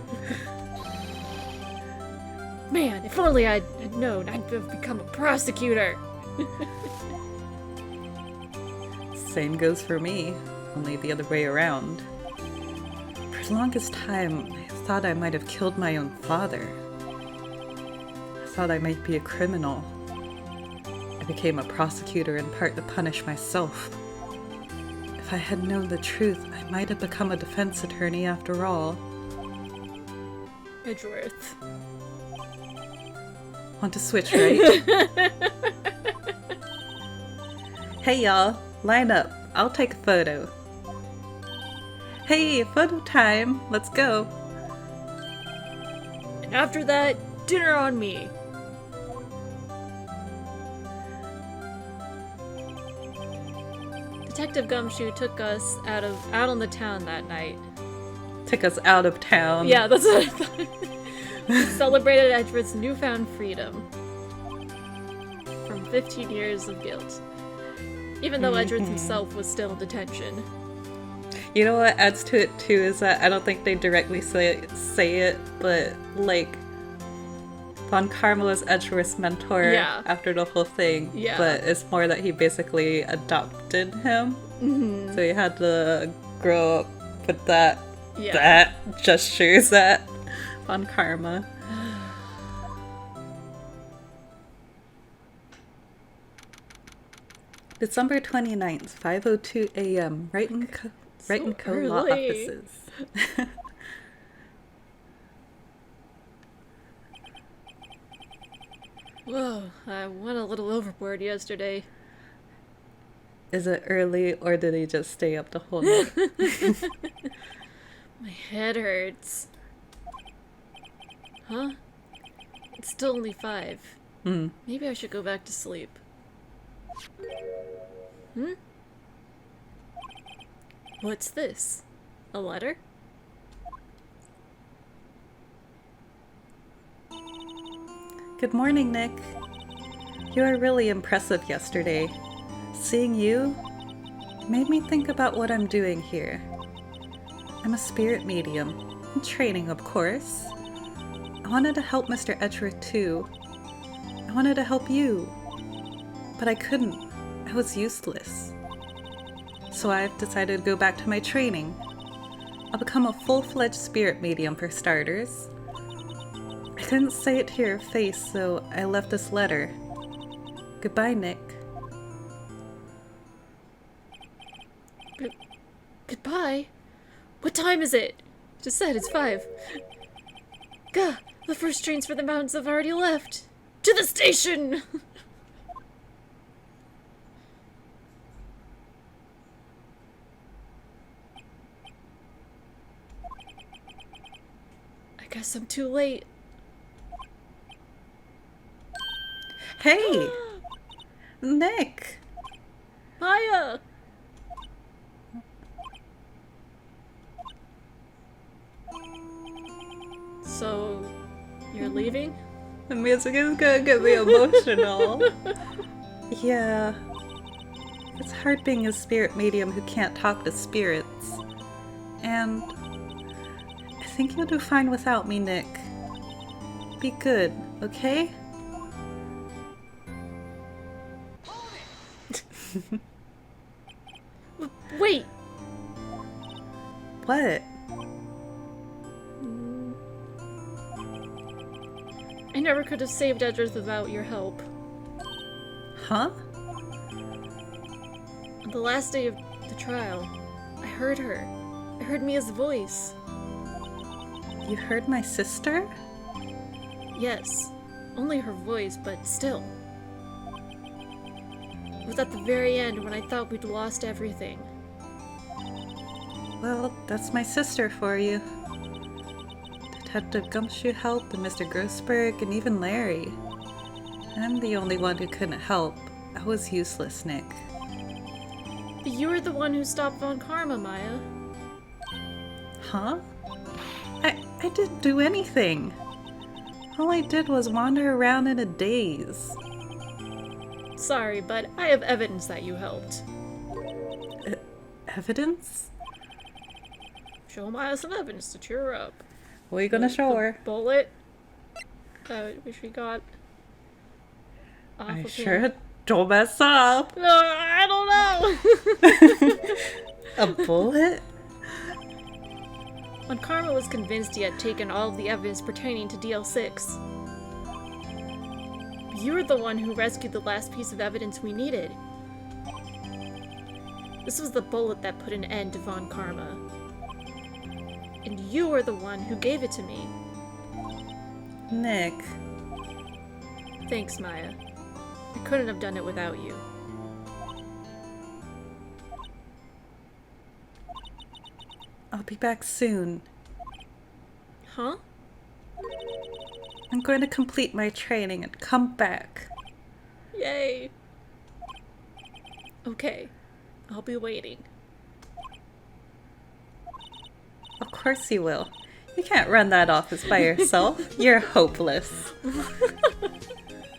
Man, if only I'd known, I'd have become a prosecutor. Same goes for me, only the other way around. For the longest time, I thought I might have killed my own father. I thought I might be a criminal. I became a prosecutor in part to punish myself. If I had known the truth, I might have become a defense attorney after all. Edgeworth. Want to switch, right? Hey y'all, line up. I'll take a photo. Hey, photo time. Let's go. And after that, dinner on me. Detective Gumshoe took us out on the town that night. Took us out of town. Yeah, that's what I thought. We celebrated Edgeworth's newfound freedom from 15 years of guilt. Even though Edgeworth himself was still in detention. You know what adds to it too is that I don't think they directly say it, but like Von Karma was Edgeworth's mentor after the whole thing. Yeah. But it's more that he basically adopted him. Mm-hmm. So he had to grow up with that gestures that Von Karma. December 29th, 5:02 a.m. Wright and Co. Law offices. Whoa, I went a little overboard yesterday. Is it early or did he just stay up the whole night? My head hurts. Huh? It's still only 5. Maybe I should go back to sleep. What's this? A letter? Good morning, Nick. You were really impressive yesterday. Seeing you made me think about what I'm doing here. I'm a spirit medium, in training, of course. I wanted to help Mr. Edgeworth too. I wanted to help you, but I couldn't. I was useless. So I've decided to go back to my training. I'll become a full-fledged spirit medium for starters. I couldn't say it to your face, so I left this letter. Goodbye, Nick. Goodbye? What time is it? Just said it's 5. Gah! The first trains for the mountains have already left. To the station! I guess I'm too late. Hey! Nick! Maya! So, you're leaving? The music is gonna get me emotional. Yeah. It's hard being a spirit medium who can't talk to spirits. And I think you'll do fine without me, Nick. Be good, okay? Wait! What? I never could have saved Edris without your help. Huh? On the last day of the trial, I heard her. I heard Mia's voice. You heard my sister? Yes, only her voice, but still. It was at the very end when I thought we'd lost everything. Well, that's my sister for you. Detective Gumshoe helped, and Mr. Grossberg, and even Larry. I'm the only one who couldn't help. I was useless, Nick. But you were the one who stopped Von Karma, Maya. Huh? I didn't do anything. All I did was wander around in a daze. Sorry, but I have evidence that you helped. Evidence? Show Maya some evidence to cheer her up. What are you gonna show The her? bullet. Which we got. Off I of sure him. don't mess up. No, I don't know. A bullet? When Karma was convinced he had taken all of the evidence pertaining to DL6. You were the one who rescued the last piece of evidence we needed. This was the bullet that put an end to Von Karma. And you were the one who gave it to me. Nick. Thanks, Maya. I couldn't have done it without you. I'll be back soon. Huh? I'm going to complete my training and come back. Yay. Okay. I'll be waiting. Of course you will. You can't run that office by yourself. You're hopeless.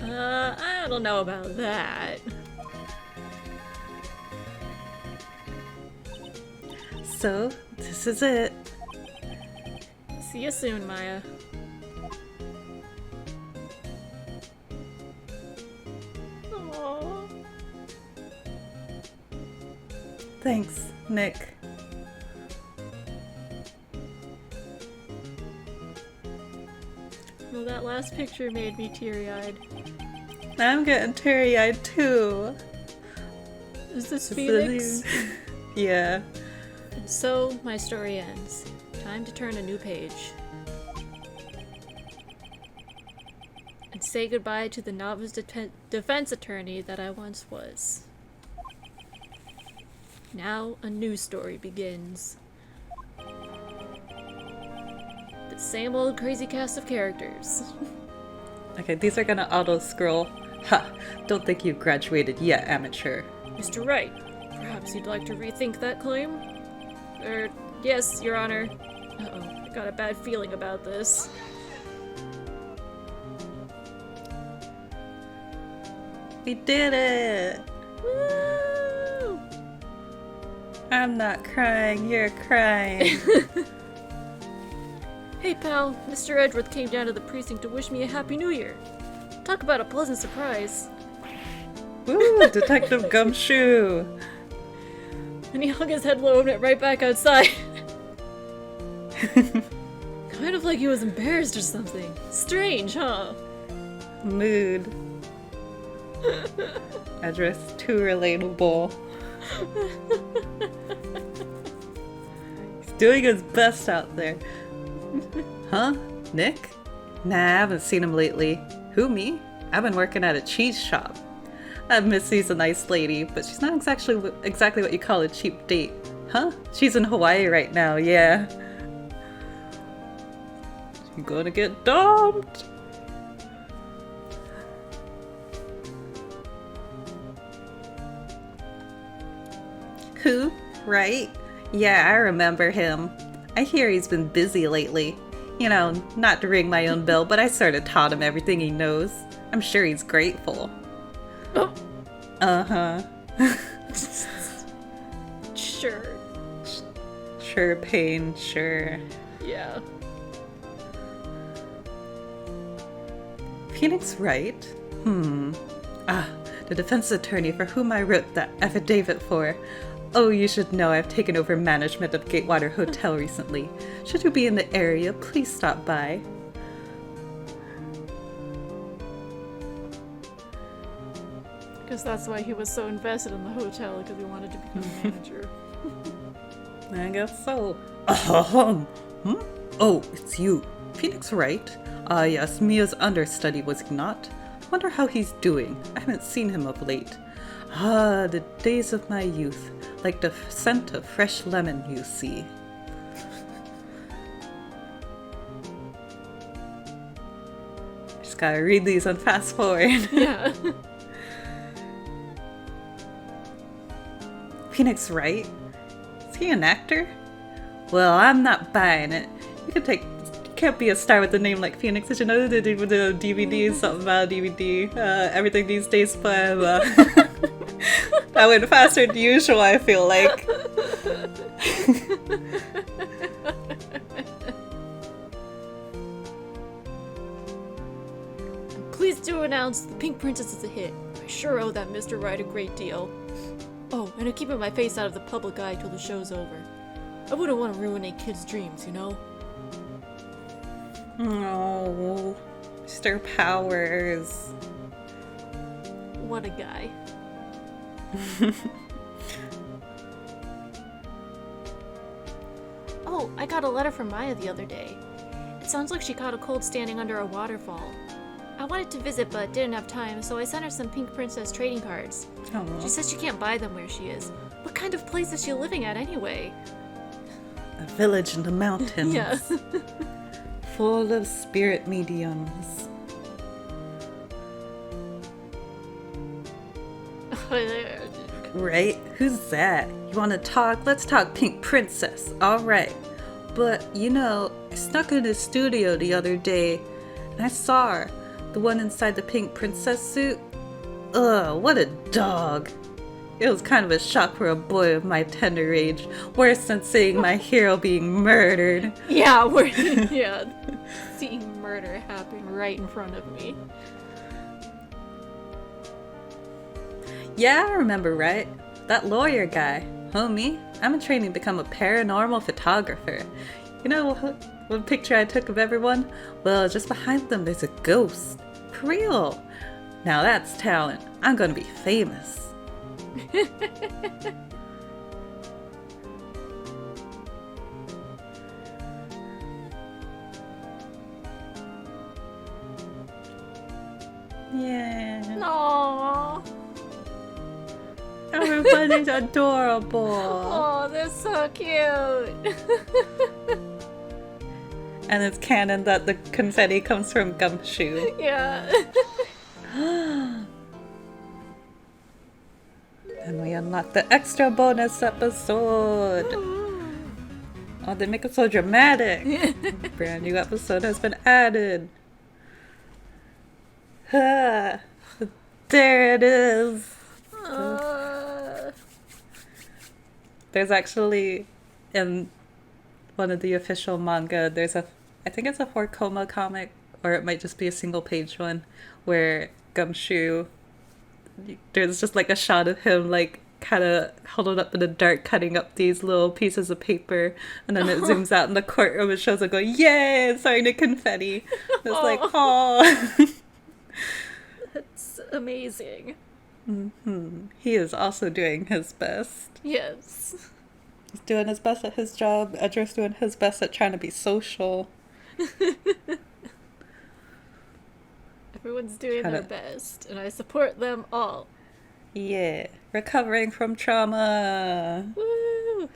I don't know about that. So, this is it. See you soon, Maya. Aww. Thanks, Nick. Well, that last picture made me teary-eyed. I'm getting teary-eyed too. Is this Phoenix? Yeah. And so, my story ends. Time to turn a new page. And say goodbye to the novice defense attorney that I once was. Now, a new story begins. The same old crazy cast of characters. Okay, these are gonna auto-scroll. Ha! Don't think you've graduated yet, amateur. Mr. Wright, perhaps you'd like to rethink that claim? Yes, Your Honor. Uh-oh, I got a bad feeling about this. We did it! Woo! I'm not crying, you're crying. Hey pal, Mr. Edgeworth came down to the precinct to wish me a Happy New Year. Talk about a pleasant surprise. Woo! Detective Gumshoe! And he hung his head low and went right back outside. Kind of like he was embarrassed or something. Strange, huh? Mood. Address too relatable. He's doing his best out there. Huh? Nick? Nah, I haven't seen him lately. Who, me? I've been working at a cheese shop. Missy's a nice lady, but she's not exactly what you call a cheap date. Huh? She's in Hawaii right now, yeah. She's gonna get dumped. Who? Wright? Yeah, I remember him. I hear he's been busy lately. You know, not to ring my own bell, but I sort of taught him everything he knows. I'm sure he's grateful. Oh. Uh-huh. Sure. Sure, Payne, sure. Yeah. Phoenix Wright? the defense attorney for whom I wrote that affidavit for. Oh, you should know I've taken over management of Gatewater Hotel recently. Should you be in the area, please stop by. Because that's why he was so invested in the hotel, because he wanted to become a manager. I guess so. Hmm? Oh, it's you. Phoenix Wright? Ah, yes, Mia's understudy, was he not? Wonder how he's doing. I haven't seen him of late. Ah, the days of my youth. Like the scent of fresh lemon, you see. Just gotta read these on fast forward. Yeah. Phoenix Wright? Is he an actor? Well, I'm not buying it. You can't be a star with a name like Phoenix. Did you know they do with the DVD? Something about a DVD. Everything these days, but I went faster than usual, I feel like. Please do announce the Pink Princess is a hit. I sure owe that Mr. Wright a great deal. Oh, and I'm keeping my face out of the public eye till the show's over. I wouldn't want to ruin a kid's dreams, you know? Oh, Mr. Powers. What a guy. Oh, I got a letter from Maya the other day. It sounds like she caught a cold standing under a waterfall. I wanted to visit but didn't have time, so I sent her some Pink Princess trading cards. Oh. She says she can't buy them where she is. What kind of place is she living at anyway? A village in the mountains. Yeah. Full of spirit mediums. Right? Who's that? You want to talk? Let's talk Pink Princess. All right. But, you know, I snuck into the studio the other day and I saw her. The one inside the Pink Princess suit. Ugh, what a dog. It was kind of a shock for a boy of my tender age. Worse than seeing my hero being murdered. Yeah, seeing murder happen right in front of me. Yeah, I remember, right? That lawyer guy. Homie, I'm in training to become a paranormal photographer. You know what picture I took of everyone? Well, just behind them there's a ghost. For real. Now that's talent. I'm gonna be famous. Yeah. Aww. Everybody's adorable. Oh, they're so cute. And it's canon that the confetti comes from Gumshoe. Yeah. And we unlock the extra bonus episode. Oh, they make it so dramatic. Brand new episode has been added. Ah, there it is. There's actually, in one of the official manga, I think it's a 4-koma comic, or it might just be a single page one, where Gumshoe, there's just like a shot of him like kind of huddled up in the dark cutting up these little pieces of paper, and then it zooms out in the courtroom and shows it going, yay, it's starting to confetti. It's like, oh. That's amazing. Mm-hmm. He is also doing his best. Yes. He's doing his best at his job. Edgar's doing his best at trying to be social. Everyone's doing their best, and I support them all. Yeah. Recovering from trauma. Woo!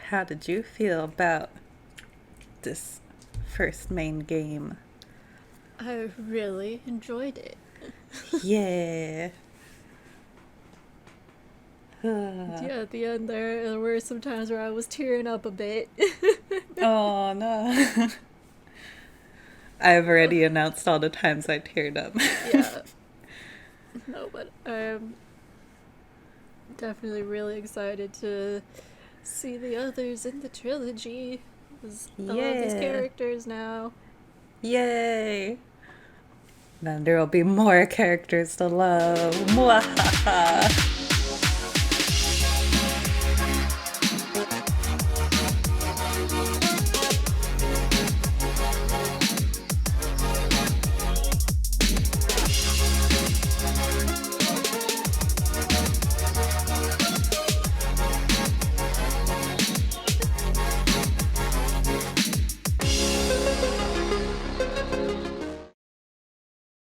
How did you feel about this first main game? I really enjoyed it. Yeah. Yeah, at the end there were some times where I was tearing up a bit. Oh, no. I've already announced all the times I teared up. Yeah. No, but I'm definitely really excited to see the others in the trilogy. 'Cause I love these characters now. Yay! Then there will be more characters to love. Mwahaha.